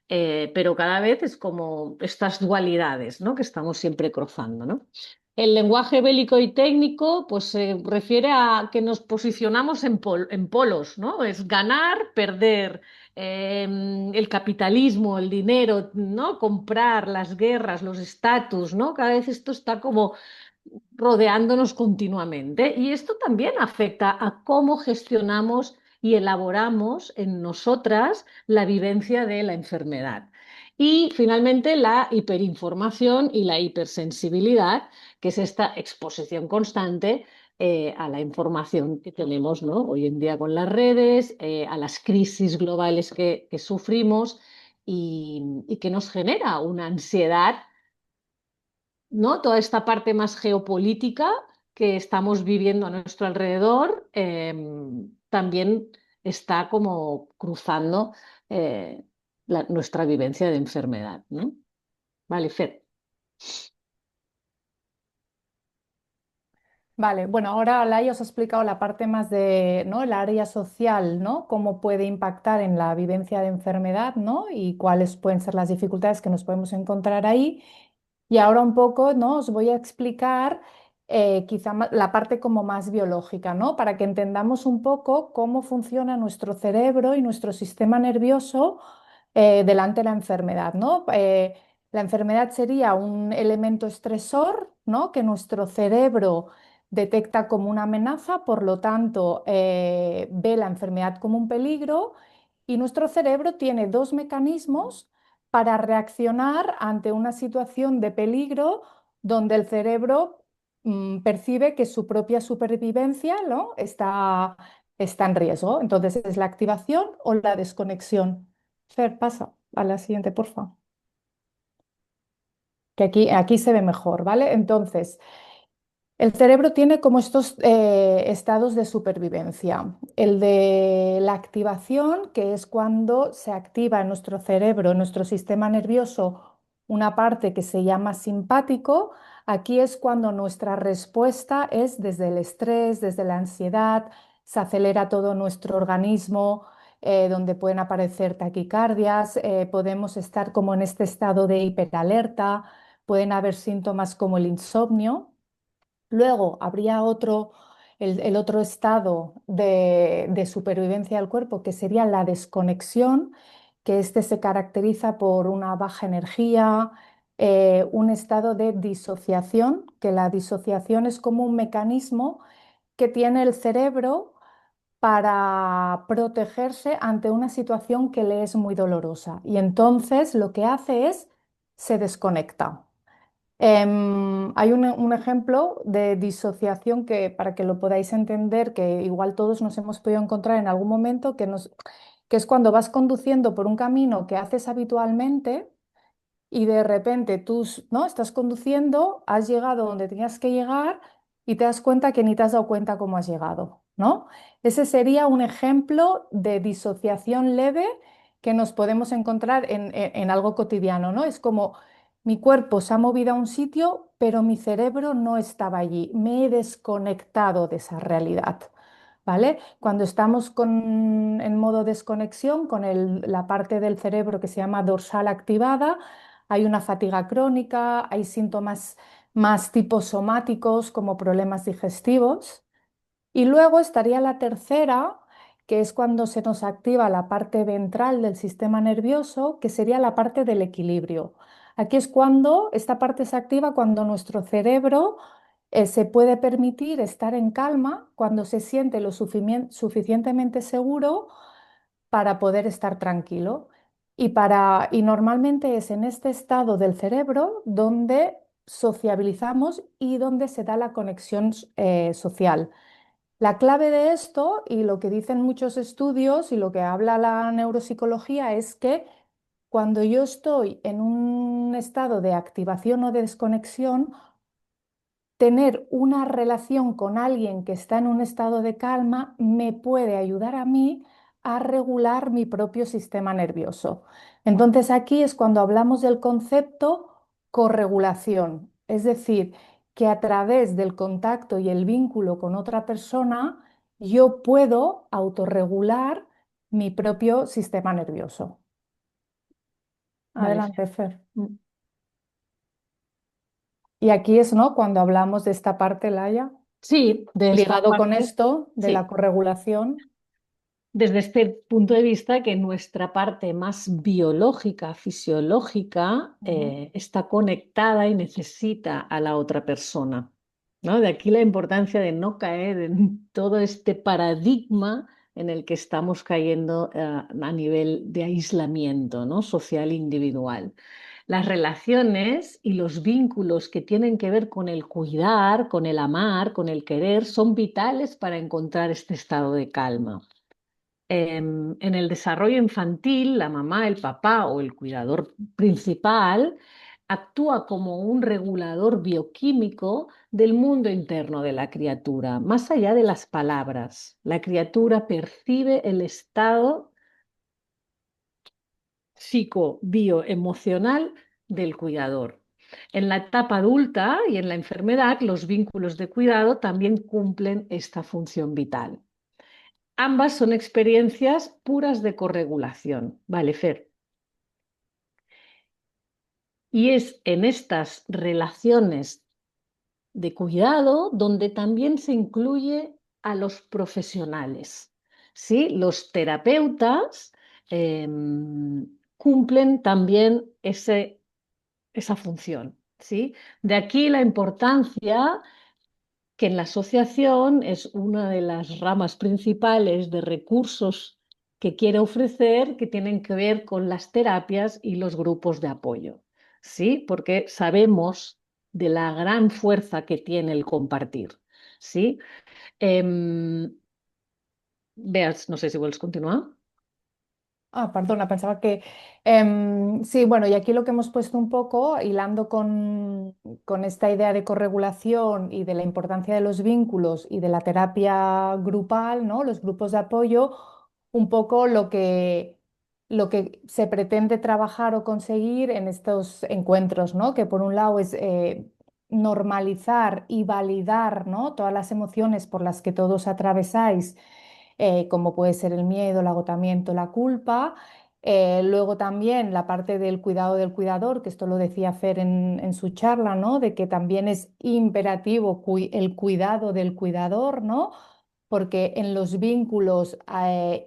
Pero cada vez es como estas dualidades, ¿no? Que estamos siempre cruzando, ¿no? El lenguaje bélico y técnico, pues se refiere a que nos posicionamos en polos, ¿no? Es ganar, perder, el capitalismo, el dinero, ¿no? Comprar, las guerras, los estatus, ¿no? Cada vez esto está como rodeándonos continuamente y esto también afecta a cómo gestionamos y elaboramos en nosotras la vivencia de la enfermedad. Y finalmente la hiperinformación y la hipersensibilidad, que es esta exposición constante a la información que tenemos, ¿no? Hoy en día con las redes, a las crisis globales que sufrimos y que nos genera una ansiedad, ¿no? Toda esta parte más geopolítica que estamos viviendo a nuestro alrededor, también está como cruzando eh, nuestra vivencia de enfermedad, ¿no? Vale, Fer. Vale, bueno, ahora Laia os ha explicado la parte más de, ¿no? El área social, ¿no? Cómo puede impactar en la vivencia de enfermedad, ¿no? Y cuáles pueden ser las dificultades que nos podemos encontrar ahí. Y ahora un poco, ¿no? Os voy a explicar quizá la parte como más biológica, ¿no? Para que entendamos un poco cómo funciona nuestro cerebro y nuestro sistema nervioso delante de la enfermedad, ¿no? La enfermedad sería un elemento estresor, ¿no? Que nuestro cerebro detecta como una amenaza, por lo tanto, ve la enfermedad como un peligro y nuestro cerebro tiene dos mecanismos para reaccionar ante una situación de peligro donde el cerebro percibe que su propia supervivencia, ¿no? está en riesgo. Entonces, es la activación o la desconexión. Fer, pasa a la siguiente, por favor. Que aquí se ve mejor, ¿vale? Entonces, el cerebro tiene como estos estados de supervivencia. El de la activación, que es cuando se activa en nuestro cerebro, en nuestro sistema nervioso, una parte que se llama simpático. Aquí es cuando nuestra respuesta es desde el estrés, desde la ansiedad, se acelera todo nuestro organismo, donde pueden aparecer taquicardias, podemos estar como en este estado de hiperalerta, pueden haber síntomas como el insomnio. Luego habría el otro estado de supervivencia del cuerpo, que sería la desconexión, que este se caracteriza por una baja energía, un estado de disociación, que la disociación es como un mecanismo que tiene el cerebro para protegerse ante una situación que le es muy dolorosa. Y entonces lo que hace es se desconecta. Hay un ejemplo de disociación que, para que lo podáis entender, que igual todos nos hemos podido encontrar en algún momento, que es cuando vas conduciendo por un camino que haces habitualmente y de repente tú, ¿no? estás conduciendo, has llegado donde tenías que llegar y te das cuenta que ni te has dado cuenta cómo has llegado, ¿no? Ese sería un ejemplo de disociación leve que nos podemos encontrar en algo cotidiano, ¿no? Es como mi cuerpo se ha movido a un sitio, pero mi cerebro no estaba allí. Me he desconectado de esa realidad. ¿Vale? Cuando estamos en modo desconexión, con la parte del cerebro que se llama dorsal activada, hay una fatiga crónica, hay síntomas más tipo somáticos como problemas digestivos. Y luego estaría la tercera, que es cuando se nos activa la parte ventral del sistema nervioso, que sería la parte del equilibrio. Aquí es cuando esta parte se activa cuando nuestro cerebro se puede permitir estar en calma, cuando se siente lo suficientemente seguro para poder estar tranquilo. Y normalmente es en este estado del cerebro donde sociabilizamos y donde se da la conexión social. La clave de esto, y lo que dicen muchos estudios y lo que habla la neuropsicología, es que cuando yo estoy en un estado de activación o de desconexión, tener una relación con alguien que está en un estado de calma me puede ayudar a mí a regular mi propio sistema nervioso. Entonces aquí es cuando hablamos del concepto corregulación, es decir, que a través del contacto y el vínculo con otra persona yo puedo autorregular mi propio sistema nervioso. Vale, Fer. Adelante, Fer. Y aquí es, ¿no? Cuando hablamos de esta parte, Laia. Sí, de esta Ligado con parte, esto de la sí. corregulación. Desde este punto de vista que nuestra parte más biológica, fisiológica, Ujú. está conectada y necesita a la otra persona, ¿no? De aquí la importancia de no caer en todo este paradigma en el que estamos cayendo a nivel de aislamiento, ¿no? Social individual. Las relaciones y los vínculos que tienen que ver con el cuidar, con el amar, con el querer, son vitales para encontrar este estado de calma. En el desarrollo infantil, la mamá, el papá o el cuidador principal actúa como un regulador bioquímico del mundo interno de la criatura, más allá de las palabras. La criatura percibe el estado psicobioemocional del cuidador. En la etapa adulta y en la enfermedad, los vínculos de cuidado también cumplen esta función vital. Ambas son experiencias puras de corregulación. Vale, Fer. Y es en estas relaciones de cuidado donde también se incluye a los profesionales. ¿Sí? Los terapeutas eh, cumplen también esa función. ¿Sí? De aquí la importancia que en la asociación es una de las ramas principales de recursos que quiere ofrecer que tienen que ver con las terapias y los grupos de apoyo. ¿Sí? Porque sabemos de la gran fuerza que tiene el compartir. ¿Sí? Veas, no sé si vuelves a continuar. Ah, perdona, pensaba que... sí, bueno, y aquí lo que hemos puesto un poco, hilando con esta idea de corregulación y de la importancia de los vínculos y de la terapia grupal, ¿no? Los grupos de apoyo, un poco lo que se pretende trabajar o conseguir en estos encuentros, ¿no? Que por un lado es normalizar y validar, ¿no? Todas las emociones por las que todos atravesáis, como puede ser el miedo, el agotamiento, la culpa. Luego también la parte del cuidado del cuidador, que esto lo decía Fer en su charla, ¿no? De que también es imperativo el cuidado del cuidador, ¿no? Porque en los vínculos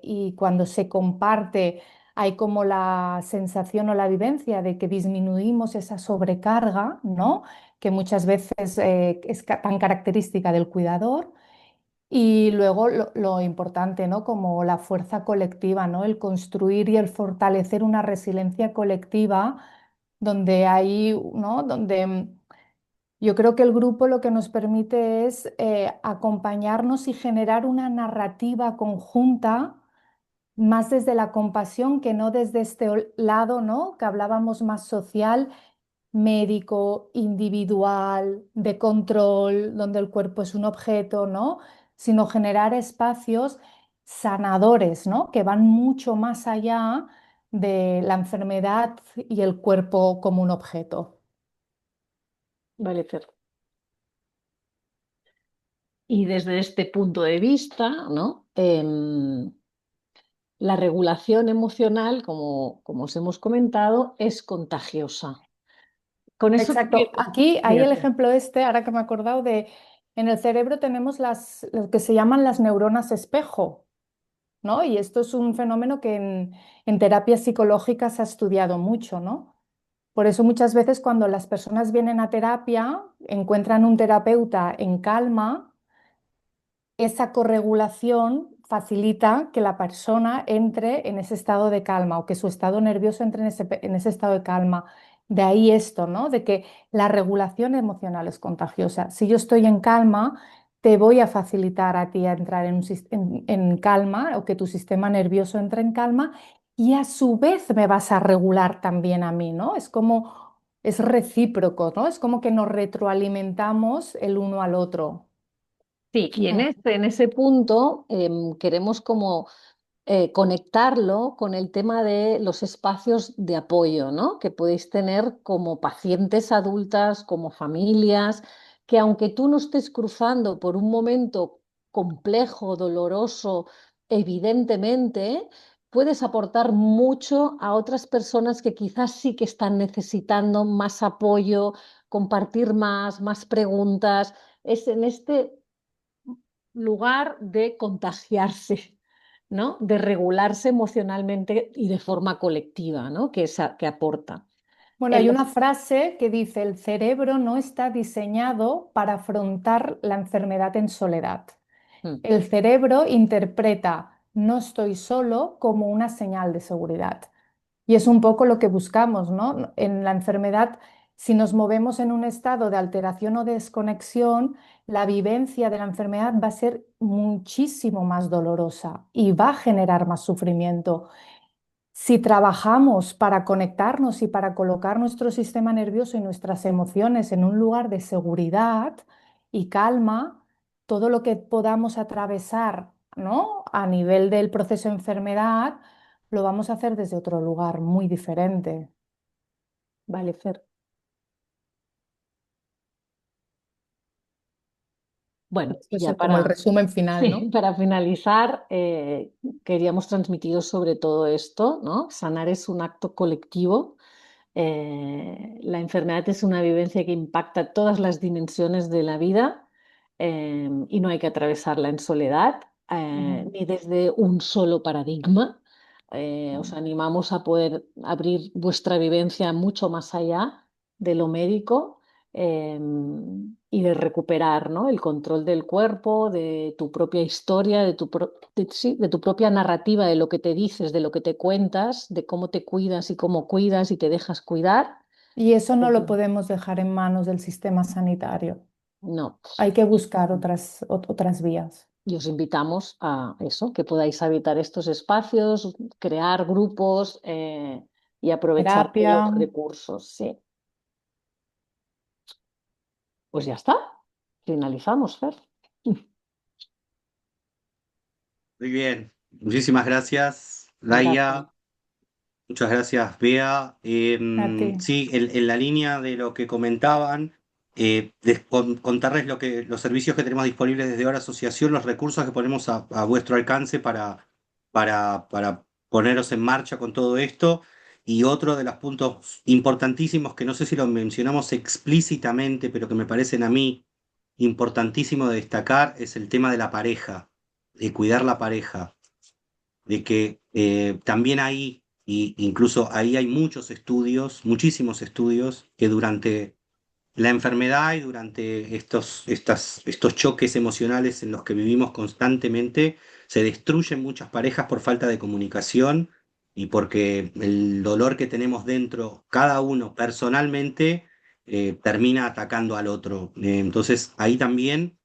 y cuando se comparte hay como la sensación o la vivencia de que disminuimos esa sobrecarga, ¿no? Que muchas veces es tan característica del cuidador. Y luego lo importante, ¿no? Como la fuerza colectiva, ¿no? El construir y el fortalecer una resiliencia colectiva donde hay, ¿no? Donde yo creo que el grupo lo que nos permite es acompañarnos y generar una narrativa conjunta más desde la compasión que no desde este lado, ¿no? Que hablábamos más social, médico, individual, de control, donde el cuerpo es un objeto, ¿no? Sino generar espacios sanadores, ¿no? Que van mucho más allá de la enfermedad y el cuerpo como un objeto. Vale, Fer. Y desde este punto de vista, ¿no? La regulación emocional, como os hemos comentado, es contagiosa. Con eso Exacto. quiero... Aquí hay el Fíjate. ejemplo este, ahora que me he acordado de, en el cerebro tenemos lo que se llaman las neuronas espejo, ¿no? Y esto es un fenómeno que en terapias psicológicas se ha estudiado mucho, ¿no? Por eso muchas veces cuando las personas vienen a terapia, encuentran un terapeuta en calma, esa corregulación facilita que la persona entre en ese estado de calma o que su estado nervioso entre en ese estado de calma. De ahí esto, ¿no? De que la regulación emocional es contagiosa. Si yo estoy en calma, te voy a facilitar a ti a entrar en calma o que tu sistema nervioso entre en calma y a su vez me vas a regular también a mí, ¿no? Es como, es recíproco, ¿no? Es como que nos retroalimentamos el uno al otro. Sí, y Mm. en ese punto queremos como conectarlo con el tema de los espacios de apoyo, ¿no? Que podéis tener como pacientes adultas, como familias, que aunque tú no estés cruzando por un momento complejo, doloroso, evidentemente, puedes aportar mucho a otras personas que quizás sí que están necesitando más apoyo, compartir más preguntas. Es en este lugar de contagiarse, ¿no? De regularse emocionalmente y de forma colectiva, ¿no? Que aporta. Bueno, En hay los- una frase que dice, el cerebro no está diseñado para afrontar la enfermedad en soledad. Mm. El cerebro interpreta no estoy solo como una señal de seguridad. Y es un poco lo que buscamos, ¿no? En la enfermedad, si nos movemos en un estado de alteración o desconexión, la vivencia de la enfermedad va a ser muchísimo más dolorosa y va a generar más sufrimiento. Si trabajamos para conectarnos y para colocar nuestro sistema nervioso y nuestras emociones en un lugar de seguridad y calma, todo lo que podamos atravesar, ¿no? A nivel del proceso de enfermedad, lo vamos a hacer desde otro lugar muy diferente. Vale, Fer. Bueno, Esto y es ya como el para, resumen final, sí, ¿no? para finalizar, queríamos transmitiros sobre todo esto, ¿no? Sanar es un acto colectivo. La enfermedad es una vivencia que impacta todas las dimensiones de la vida, y no hay que atravesarla en soledad, Mm, ni desde un solo paradigma. Os mm. animamos a poder abrir vuestra vivencia mucho más allá de lo médico, eh, y de recuperar, ¿no? El control del cuerpo, de tu propia historia, sí, de tu propia narrativa, de lo que te dices, de lo que te cuentas, de cómo te cuidas y cómo cuidas y te dejas cuidar. Y eso no lo podemos dejar en manos del sistema sanitario. No. Hay que buscar otras vías. Y os invitamos a eso, que podáis habitar estos espacios, crear grupos, y aprovechar todos Terapia. los recursos. Sí, pues ya está. Finalizamos, Fer. Muy bien, muchísimas gracias, Gracias. Laia. Muchas gracias, Bea. A ti. Sí, en la línea de lo que comentaban, contarles los servicios que tenemos disponibles desde ahora Asociación, los recursos que ponemos a vuestro alcance para poneros en marcha con todo esto. Y otro de los puntos importantísimos que no sé si lo mencionamos explícitamente, pero que me parecen a mí importantísimo de destacar, es el tema de la pareja, de cuidar la pareja, de que también ahí, y incluso ahí hay muchos estudios, muchísimos estudios, que durante la enfermedad y durante estos choques emocionales en los que vivimos constantemente, se destruyen muchas parejas por falta de comunicación y porque el dolor que tenemos dentro, cada uno personalmente, termina atacando al otro. Entonces ahí también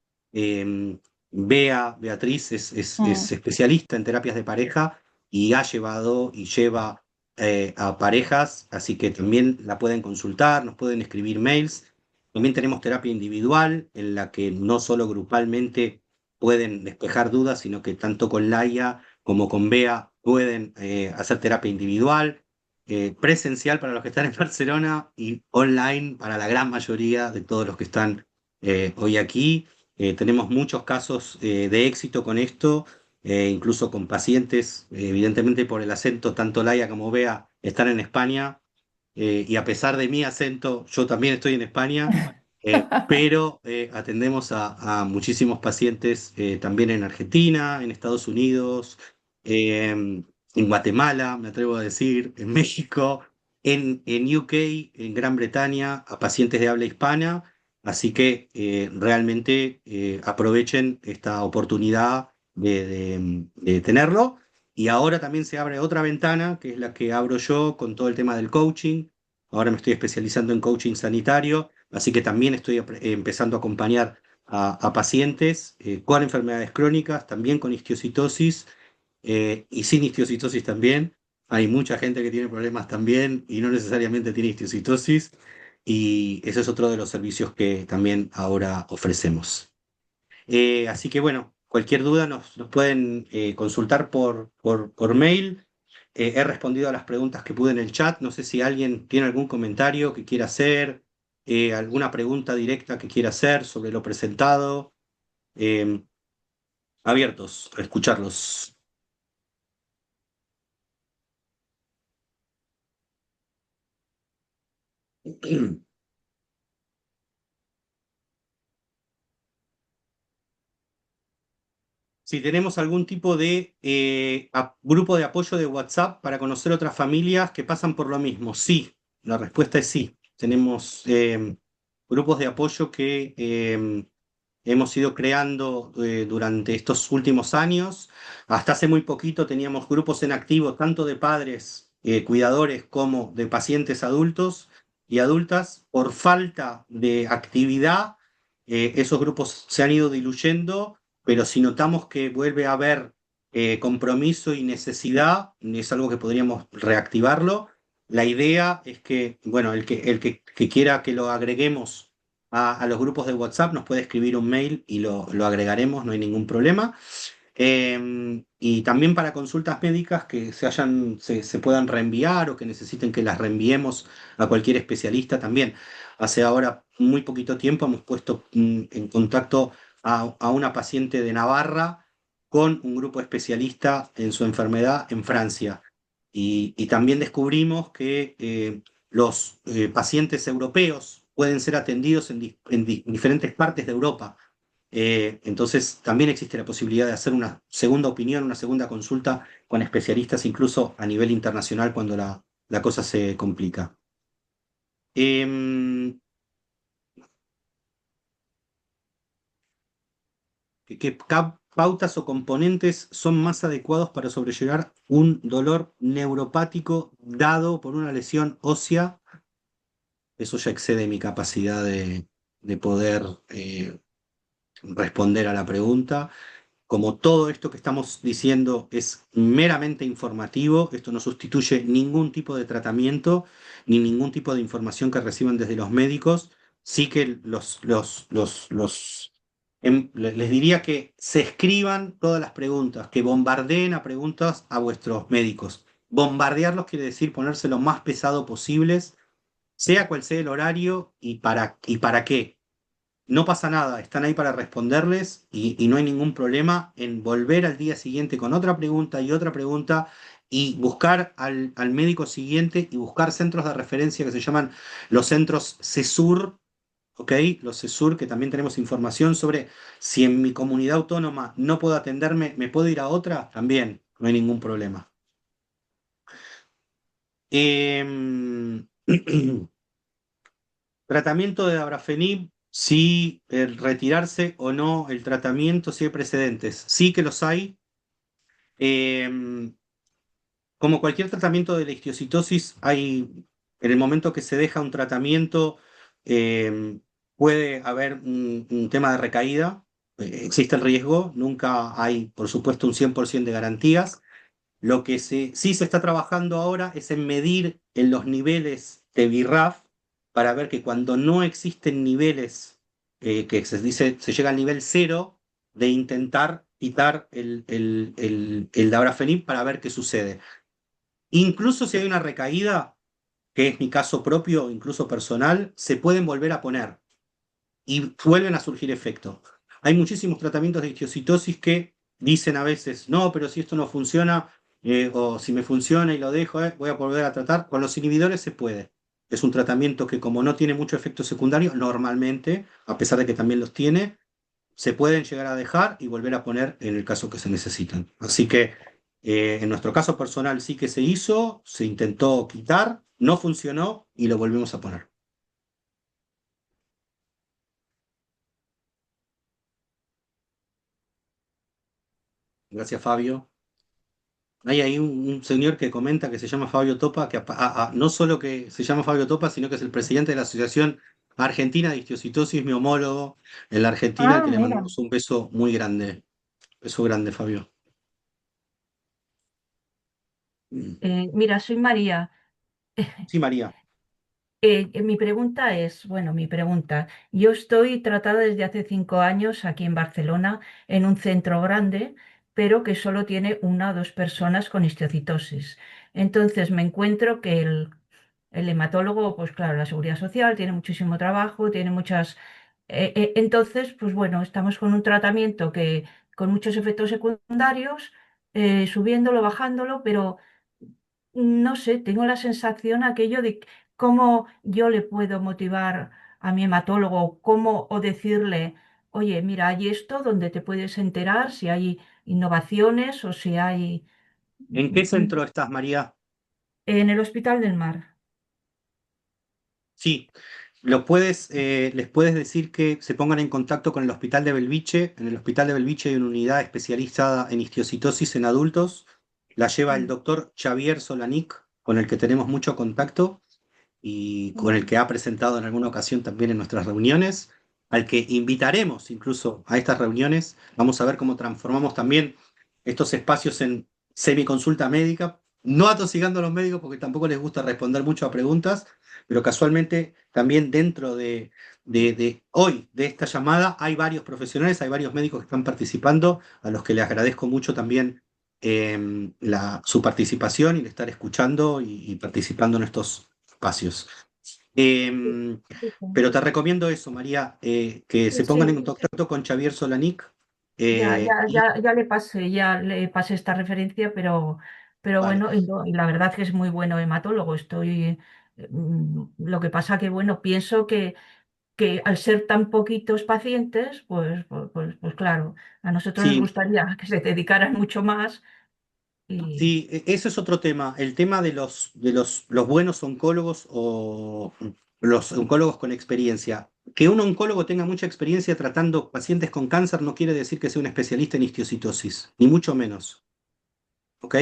Beatriz es Mm. especialista en terapias de pareja y ha llevado y lleva a parejas, así que también la pueden consultar, nos pueden escribir mails. También tenemos terapia individual, en la que no solo grupalmente pueden despejar dudas, sino que tanto con Laia como con Bea pueden hacer terapia individual, presencial para los que están en Barcelona y online para la gran mayoría de todos los que están hoy aquí. Tenemos muchos casos de éxito con esto, incluso con pacientes, evidentemente por el acento, tanto Laia como Bea están en España, y a pesar de mi acento, yo también estoy en España, pero atendemos a muchísimos pacientes también en Argentina, en Estados Unidos, en Guatemala, me atrevo a decir, en México, en UK, en Gran Bretaña, a pacientes de habla hispana, así que realmente aprovechen esta oportunidad de tenerlo. Y ahora también se abre otra ventana, que es la que abro yo con todo el tema del coaching. Ahora me estoy especializando en coaching sanitario, así que también estoy empezando a acompañar a pacientes con enfermedades crónicas, también con histiocytosis y sin histiocytosis también. Hay mucha gente que tiene problemas también y no necesariamente tiene histiocytosis. Y ese es otro de los servicios que también ahora ofrecemos. Así que bueno, cualquier duda nos pueden consultar por mail. He respondido a las preguntas que pude en el chat. No sé si alguien tiene algún comentario que quiera hacer, alguna pregunta directa que quiera hacer sobre lo presentado. Eh, Abiertos a escucharlos. Si tenemos algún tipo de grupo de apoyo de WhatsApp para conocer otras familias que pasan por lo mismo. Sí, la respuesta es sí. Tenemos grupos de apoyo que hemos ido creando durante estos últimos años. Hasta hace muy poquito teníamos grupos en activo, tanto de padres, cuidadores, como de pacientes adultos y adultas. Por falta de actividad, esos grupos se han ido diluyendo, pero si notamos que vuelve a haber compromiso y necesidad, es algo que podríamos reactivarlo. La idea es que, bueno, que quiera que lo agreguemos a los grupos de WhatsApp nos puede escribir un mail y lo agregaremos, no hay ningún problema. Y también para consultas médicas que se puedan reenviar o que necesiten que las reenviemos a cualquier especialista también. Hace ahora muy poquito tiempo hemos puesto en contacto a una paciente de Navarra con un grupo especialista en su enfermedad en Francia. Y también descubrimos que los pacientes europeos pueden ser atendidos en diferentes partes de Europa. Entonces, también existe la posibilidad de hacer una segunda opinión, una segunda consulta con especialistas, incluso a nivel internacional, cuando la cosa se complica. Em, ¿Qué pautas o componentes son más adecuados para sobrellevar un dolor neuropático dado por una lesión ósea? Eso ya excede mi capacidad de poder responder a la pregunta. Como todo esto que estamos diciendo es meramente informativo, esto no sustituye ningún tipo de tratamiento ni ningún tipo de información que reciban desde los médicos, sí que les diría que se escriban todas las preguntas, que bombardeen a preguntas a vuestros médicos. Bombardearlos quiere decir ponerse lo más pesado posibles, sea cual sea el horario y para qué. No pasa nada, están ahí para responderles y no hay ningún problema en volver al día siguiente con otra pregunta y buscar al médico siguiente y buscar centros de referencia que se llaman los centros CESUR, ¿ok? Los CESUR, que también tenemos información sobre si en mi comunidad autónoma no puedo atenderme, ¿me puedo ir a otra? También, no hay ningún problema. Em, Tratamiento de Abrafenib, si retirarse o no el tratamiento, si hay precedentes. Sí que los hay. Eh, Como cualquier tratamiento de la histiocytosis, en el momento que se deja un tratamiento, eh, puede haber un tema de recaída. Existe el riesgo, nunca hay, por supuesto, un 100% de garantías. Lo que sí se está trabajando ahora es en medir en los niveles de BIRAF para ver que cuando no existen niveles, que se llega al nivel cero, de intentar quitar el dabrafenib para ver qué sucede. Incluso si hay una recaída, que es mi caso propio, incluso personal, se pueden volver a poner y vuelven a surgir efectos. Hay muchísimos tratamientos de histiocytosis que dicen a veces, no, pero si esto no funciona, o si me funciona y lo dejo, voy a volver a tratar. Con los inhibidores se puede. Es un tratamiento que como no tiene mucho efecto secundario, normalmente, a pesar de que también los tiene, se pueden llegar a dejar y volver a poner en el caso que se necesitan. Así que en nuestro caso personal sí que se hizo, se intentó quitar, no funcionó y lo volvimos a poner. Gracias, Fabio. Hay ahí un señor que comenta que se llama Fabio Topa, que no solo que se llama Fabio Topa, sino que es el presidente de la Asociación Argentina de Histiocytosis, mi homólogo en la Argentina, al Ah, que le mira. mandamos un beso muy grande. Beso grande, Fabio. Mm. Mira, soy María. Sí, María. Mi pregunta es, bueno, mi pregunta, yo estoy tratada desde hace 5 años aquí en Barcelona en un centro grande, pero que solo tiene una o dos personas con histiocytosis. Entonces me encuentro que el hematólogo, pues claro, la seguridad social tiene muchísimo trabajo, tiene muchas... entonces, pues bueno, estamos con un tratamiento que con muchos efectos secundarios, subiéndolo, bajándolo, pero no sé, tengo la sensación aquello de cómo yo le puedo motivar a mi hematólogo, cómo o decirle, oye, mira, hay esto donde te puedes enterar si hay innovaciones o si hay ¿En qué centro estás, María? en el Hospital del Mar. Sí, les puedes decir que se pongan en contacto con el Hospital de Belviche. En el Hospital de Belviche hay una unidad especializada en histiocytosis en adultos. La lleva el Mm, doctor Xavier Solanic, con el que tenemos mucho contacto y con el mm, que ha presentado en alguna ocasión también en nuestras reuniones, al que invitaremos incluso a estas reuniones. Vamos a ver cómo transformamos también. estos espacios en semiconsulta médica, no atosigando a los médicos porque tampoco les gusta responder mucho a preguntas, pero casualmente también dentro de hoy, de esta llamada, hay varios profesionales, hay varios médicos que están participando, a los que les agradezco mucho también su participación y el estar escuchando y participando en estos espacios. Sí, Em, sí, pero te recomiendo eso, María, que sí, se pongan sí. en contacto con Xavier Solanic. Ya, ya, Y ya le pasé esta referencia, pero vale, bueno, y la verdad que es muy bueno hematólogo. Lo que pasa que, bueno, pienso que al ser tan poquitos pacientes, pues claro, a nosotros nos sí, gustaría que se dedicaran mucho más y sí, ese es otro tema, el tema de los buenos oncólogos o los oncólogos con experiencia. Que un oncólogo tenga mucha experiencia tratando pacientes con cáncer no quiere decir que sea un especialista en histiocytosis, ni mucho menos. ¿Ok?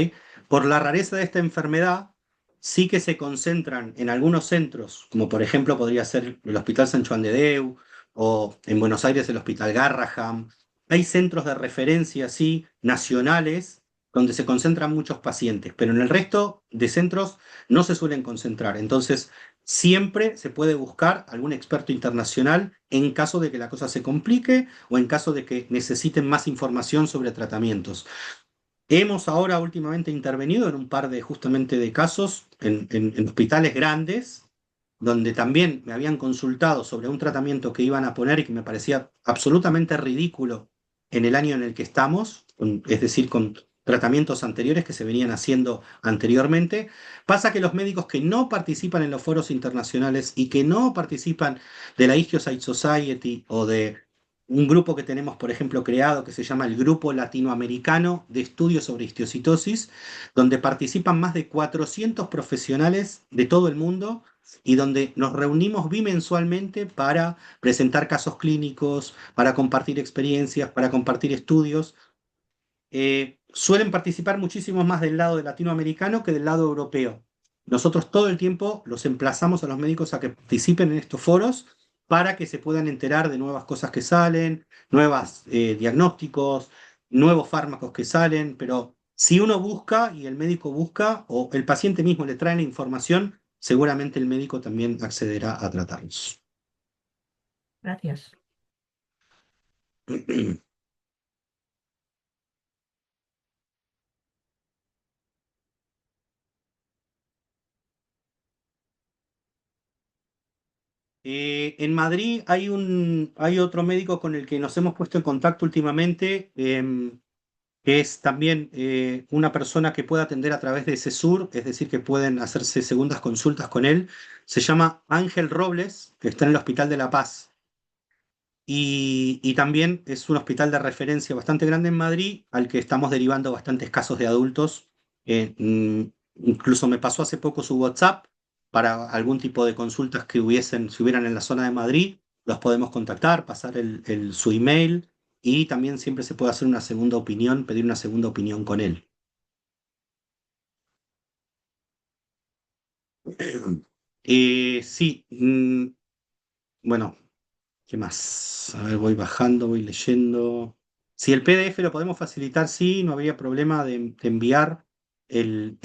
Por la rareza de esta enfermedad, sí que se concentran en algunos centros, como por ejemplo podría ser el Hospital San Juan de Deu o en Buenos Aires el Hospital Garraham. Hay centros de referencia, sí, nacionales, donde se concentran muchos pacientes, pero en el resto de centros no se suelen concentrar. Entonces, siempre se puede buscar algún experto internacional en caso de que la cosa se complique o en caso de que necesiten más información sobre tratamientos. Hemos ahora últimamente intervenido en un par de justamente de casos en hospitales grandes, donde también me habían consultado sobre un tratamiento que iban a poner y que me parecía absolutamente ridículo en el año en el que estamos, es decir, con tratamientos anteriores que se venían haciendo anteriormente. Pasa que los médicos que no participan en los foros internacionales y que no participan de la Ichthyocyte Society o de un grupo que tenemos, por ejemplo, creado que se llama el Grupo Latinoamericano de Estudios sobre Histiocytosis, donde participan más de 400 profesionales de todo el mundo y donde nos reunimos bimensualmente para presentar casos clínicos, para compartir experiencias, para compartir estudios. Suelen participar muchísimo más del lado de latinoamericano que del lado europeo. Nosotros todo el tiempo los emplazamos a los médicos a que participen en estos foros para que se puedan enterar de nuevas cosas que salen, nuevos diagnósticos, nuevos fármacos que salen, pero si uno busca y el médico busca o el paciente mismo le trae la información, seguramente el médico también accederá a tratarlos. gracias. En Madrid hay otro médico con el que nos hemos puesto en contacto últimamente, que es también una persona que puede atender a través de CESUR, es decir, que pueden hacerse segundas consultas con él. Se llama Ángel Robles, que está en el Hospital de La Paz. Y también es un hospital de referencia bastante grande en Madrid, al que estamos derivando bastantes casos de adultos. Incluso me pasó hace poco su WhatsApp para algún tipo de consultas que si hubieran en la zona de Madrid, los podemos contactar, pasar su email y también siempre se puede hacer una segunda opinión, pedir una segunda opinión con él. Sí, bueno, ¿qué más? A ver, voy bajando, voy leyendo. Si el PDF lo podemos facilitar, sí, no habría problema de enviar el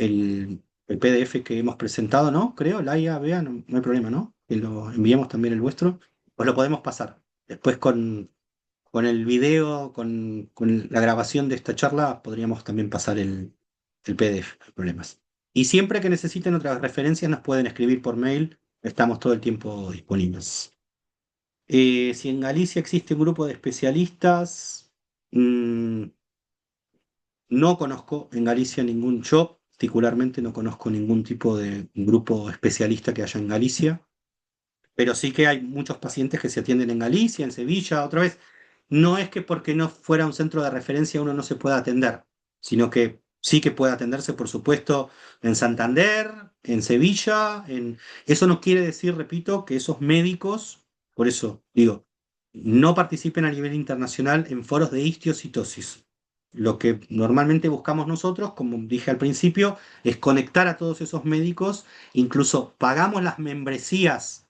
PDF que hemos presentado, ¿no? Creo, Laia, Bea, no, no hay problema, ¿no? Que lo enviemos también el vuestro. Pues lo podemos pasar. Después con el video, con la grabación de esta charla, podríamos también pasar el PDF, no hay problemas. Y siempre que necesiten otras referencias, nos pueden escribir por mail. Estamos todo el tiempo disponibles. Si en Galicia existe un grupo de especialistas, mm, no conozco en Galicia yo particularmente no conozco ningún tipo de grupo especialista que haya en Galicia, pero sí que hay muchos pacientes que se atienden en Galicia, en Sevilla, otra vez. No es que porque no fuera un centro de referencia uno no se pueda atender, sino que sí que puede atenderse, por supuesto, en Santander, en Sevilla. Eso no quiere decir, repito, que esos médicos, por eso digo, no participen a nivel internacional en foros de histiocytosis. Lo que normalmente buscamos nosotros, como dije al principio, es conectar a todos esos médicos, incluso pagamos las membresías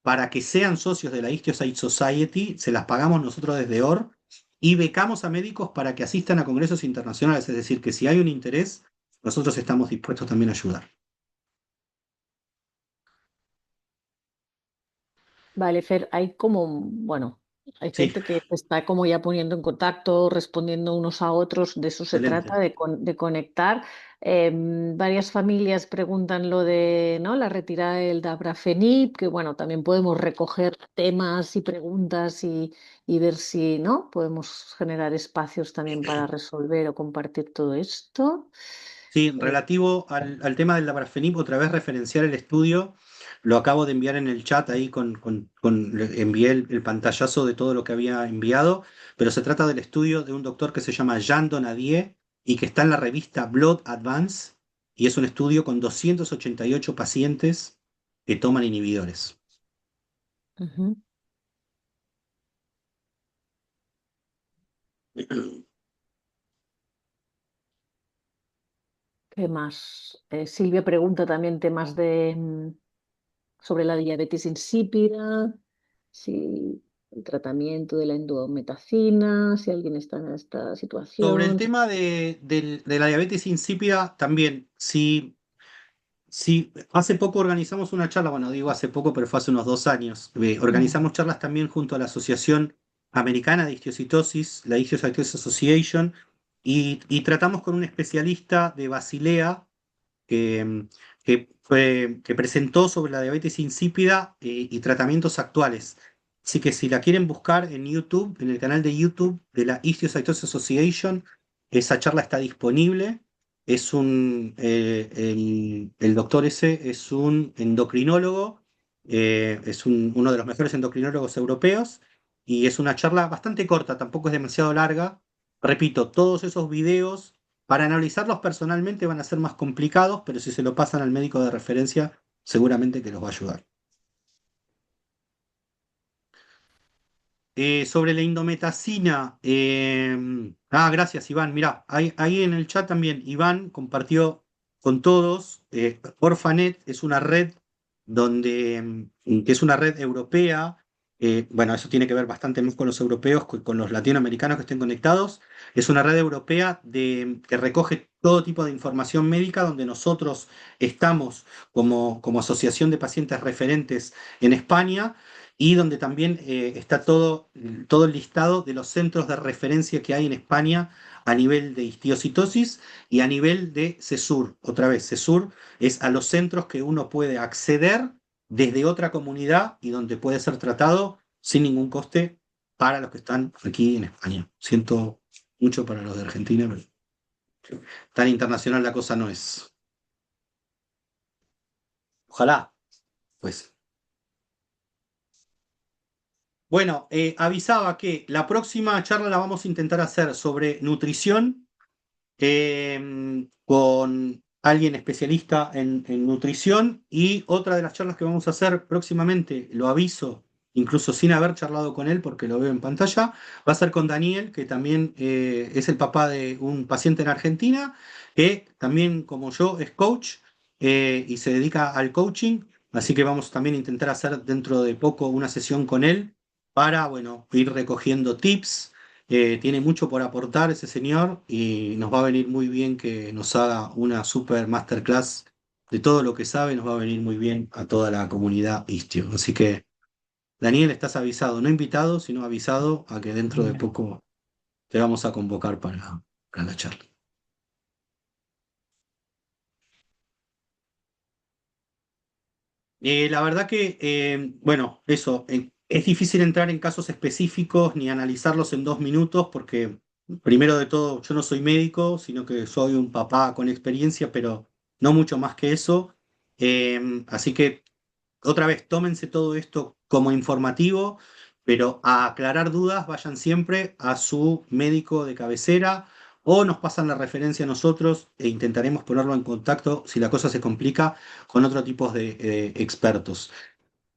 para que sean socios de la Histiocyte Society, se las pagamos nosotros desde OR, y becamos a médicos para que asistan a congresos internacionales, es decir, que si hay un interés, nosotros estamos dispuestos también a ayudar. Vale, Fer, hay como, bueno, hay Sí, gente que se está como ya poniendo en contacto, respondiendo unos a otros, de eso se trata, excelente. de conectar. Varias familias preguntan lo de, ¿no?, la retirada del Dabrafenib, que bueno, también podemos recoger temas y preguntas y ver si, ¿no?, podemos generar espacios también para resolver o compartir todo esto. Sí, Eh, relativo al tema del Dabrafenib, otra vez referenciar el estudio, lo acabo de enviar en el chat ahí envié el pantallazo de todo lo que había enviado, pero se trata del estudio de un doctor que se llama Jean Donadier y que está en la revista Blood Advance y es un estudio con 288 pacientes que toman inhibidores. ujú. ¿Qué más? Silvia pregunta también temas de, sobre la diabetes insípida, si el tratamiento de la endometacina, si alguien está en esta Sobre el situación. tema de la diabetes insípida, también, si hace poco organizamos una charla, bueno, digo hace poco, pero fue hace unos 2 años, Ujú, organizamos charlas también junto a la Asociación Americana de Histiocytosis, la Histiocytosis Association, y tratamos con un especialista de Basilea que, que presentó sobre la diabetes insípida y tratamientos actuales. Así que si la quieren buscar en YouTube, en el canal de YouTube de la Histiocytosis Association, esa charla está disponible. El doctor ese es un endocrinólogo, uno de los mejores endocrinólogos europeos, y es una charla bastante corta, tampoco es demasiado larga. Repito, todos esos videos para analizarlos personalmente van a ser más complicados, pero si se lo pasan al médico de referencia, seguramente que los va a ayudar. Sobre la indometacina, gracias Iván. Mirá, ahí en el chat también Iván compartió con todos. Orphanet es una red que es una red europea. Bueno, eso tiene que ver bastante más con los europeos, con los latinoamericanos que estén conectados. Es una red europea que recoge todo tipo de información médica, donde nosotros estamos como asociación de pacientes referentes en España y donde también está todo el listado de los centros de referencia que hay en España a nivel de histiocytosis y a nivel de CESUR. Otra vez, CESUR es a los centros que uno puede acceder desde otra comunidad y donde puede ser tratado sin ningún coste para los que están aquí en España. Siento mucho para los de Argentina, pero tan internacional la cosa no es. Ojalá, pues. Bueno, avisaba que la próxima charla la vamos a intentar hacer sobre nutrición con alguien especialista en nutrición y otra de las charlas que vamos a hacer próximamente, lo aviso, incluso sin haber charlado con él porque lo veo en pantalla, va a ser con Daniel, que también es el papá de un paciente en Argentina, que también como yo es coach y se dedica al coaching, así que vamos también a intentar hacer dentro de poco una sesión con él para, bueno, ir recogiendo tips. Tiene mucho por aportar ese señor y nos va a venir muy bien que nos haga una super masterclass de todo lo que sabe, nos va a venir muy bien a toda la comunidad Istio. Así que, Daniel, estás avisado, no invitado, sino avisado a que dentro de poco te vamos a convocar para la charla. La verdad que, bueno, eso, es difícil entrar en casos específicos ni analizarlos en 2 minutos porque, primero de todo, yo no soy médico, sino que soy un papá con experiencia, pero no mucho más que eso. Así que, otra vez, tómense todo esto como informativo, pero a aclarar dudas vayan siempre a su médico de cabecera o nos pasan la referencia a nosotros e intentaremos ponerlo en contacto si la cosa se complica con otro tipo de expertos.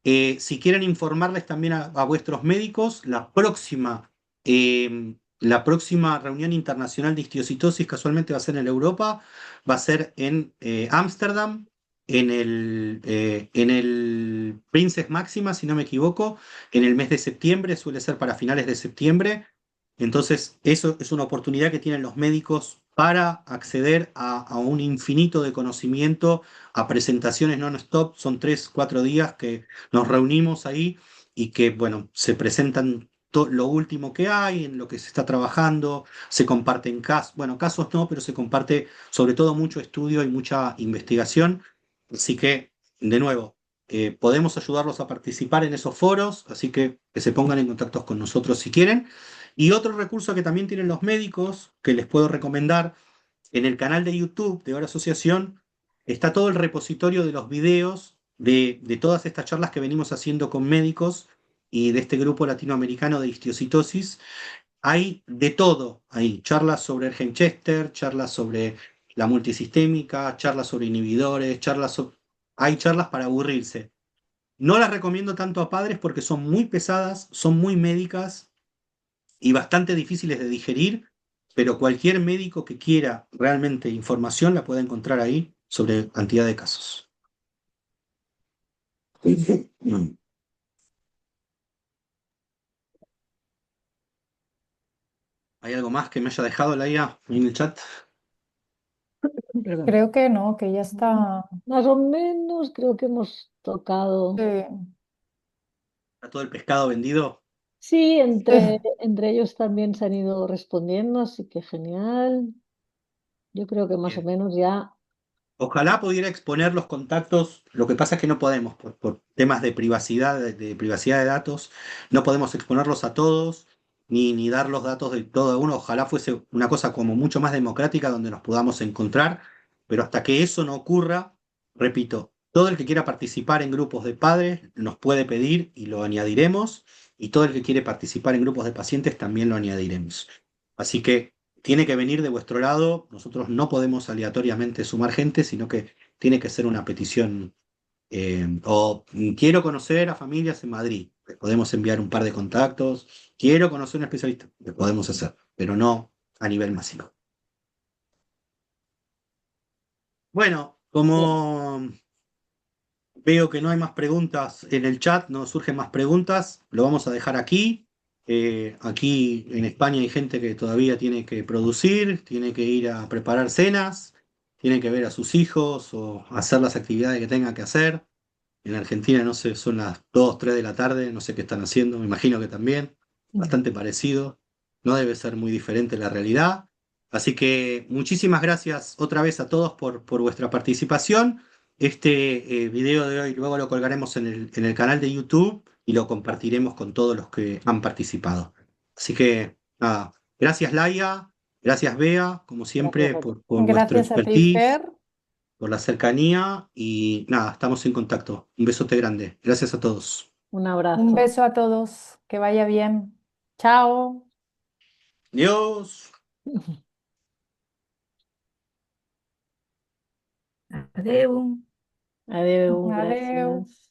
Si quieren informarles también a vuestros médicos, la próxima reunión internacional de histiocytosis casualmente va a ser en Europa, va a ser en Ámsterdam, en el Princess Máxima, si no me equivoco, en el mes de septiembre, suele ser para finales de septiembre. Entonces, eso es una oportunidad que tienen los médicos para acceder a un infinito de conocimiento, a presentaciones non-stop. Son 3, 4 días que nos reunimos ahí y que, bueno, se presentan lo último que hay, en lo que se está trabajando, se comparten casos, bueno, casos no, pero se comparte sobre todo mucho estudio y mucha investigación. Así que, de nuevo, podemos ayudarlos a participar en esos foros, así que se pongan en contacto con nosotros si quieren. Y otro recurso que también tienen los médicos, que les puedo recomendar, en el canal de YouTube de Hora Asociación está todo el repositorio de los videos de todas estas charlas que venimos haciendo con médicos y de este grupo latinoamericano de histiocytosis. Hay de todo ahí, charlas sobre el Chester, charlas sobre la multisistémica, charlas sobre inhibidores, hay charlas para aburrirse. No las recomiendo tanto a padres porque son muy pesadas, son muy médicas y bastante difíciles de digerir, pero cualquier médico que quiera realmente información la puede encontrar ahí sobre cantidad de casos. ¿Hay algo más que me haya dejado la IA en el chat? Perdón. Creo que no, que ya está. Más o menos creo que hemos tocado. ¿Está todo el pescado vendido? Sí, entre ellos también se han ido respondiendo, así que genial. Yo creo que más o Bien. menos ya. Ojalá pudiera exponer los contactos, lo que pasa es que no podemos, por temas de privacidad, de privacidad de datos, no podemos exponerlos a todos, ni dar los datos de todo uno. Ojalá fuese una cosa como mucho más democrática donde nos podamos encontrar, pero hasta que eso no ocurra, repito, todo el que quiera participar en grupos de padres nos puede pedir y lo añadiremos, y todo el que quiere participar en grupos de pacientes también lo añadiremos. Así que tiene que venir de vuestro lado. Nosotros no podemos aleatoriamente sumar gente, sino que tiene que ser una petición. Quiero conocer a familias en Madrid. Les podemos enviar un par de contactos. Quiero conocer a un especialista. Lo podemos hacer, pero no a nivel masivo. Bueno, Bien. como veo que no hay más preguntas en el chat, no surgen más preguntas, lo vamos a dejar aquí. Aquí en España hay gente que todavía tiene que producir, tiene que ir a preparar cenas, tiene que ver a sus hijos o hacer las actividades que tenga que hacer. En Argentina, no sé, son las 2, 3 de la tarde, no sé qué están haciendo, me imagino que también, bastante parecido, no debe ser muy diferente la realidad. Así que muchísimas gracias otra vez a todos por vuestra participación. Este video de hoy luego lo colgaremos en el canal de YouTube y lo compartiremos con todos los que han participado. Así que nada, gracias Laia, gracias Bea, como siempre, Gracias a ti. por vuestro Gracias a ti, expertise, Fer. por la cercanía y nada, estamos en contacto. Un besote grande. Gracias a todos. Un Un abrazo. beso a todos. Que vaya bien. Chao. Adiós. Adeu. Adeu, Adeu. gracias.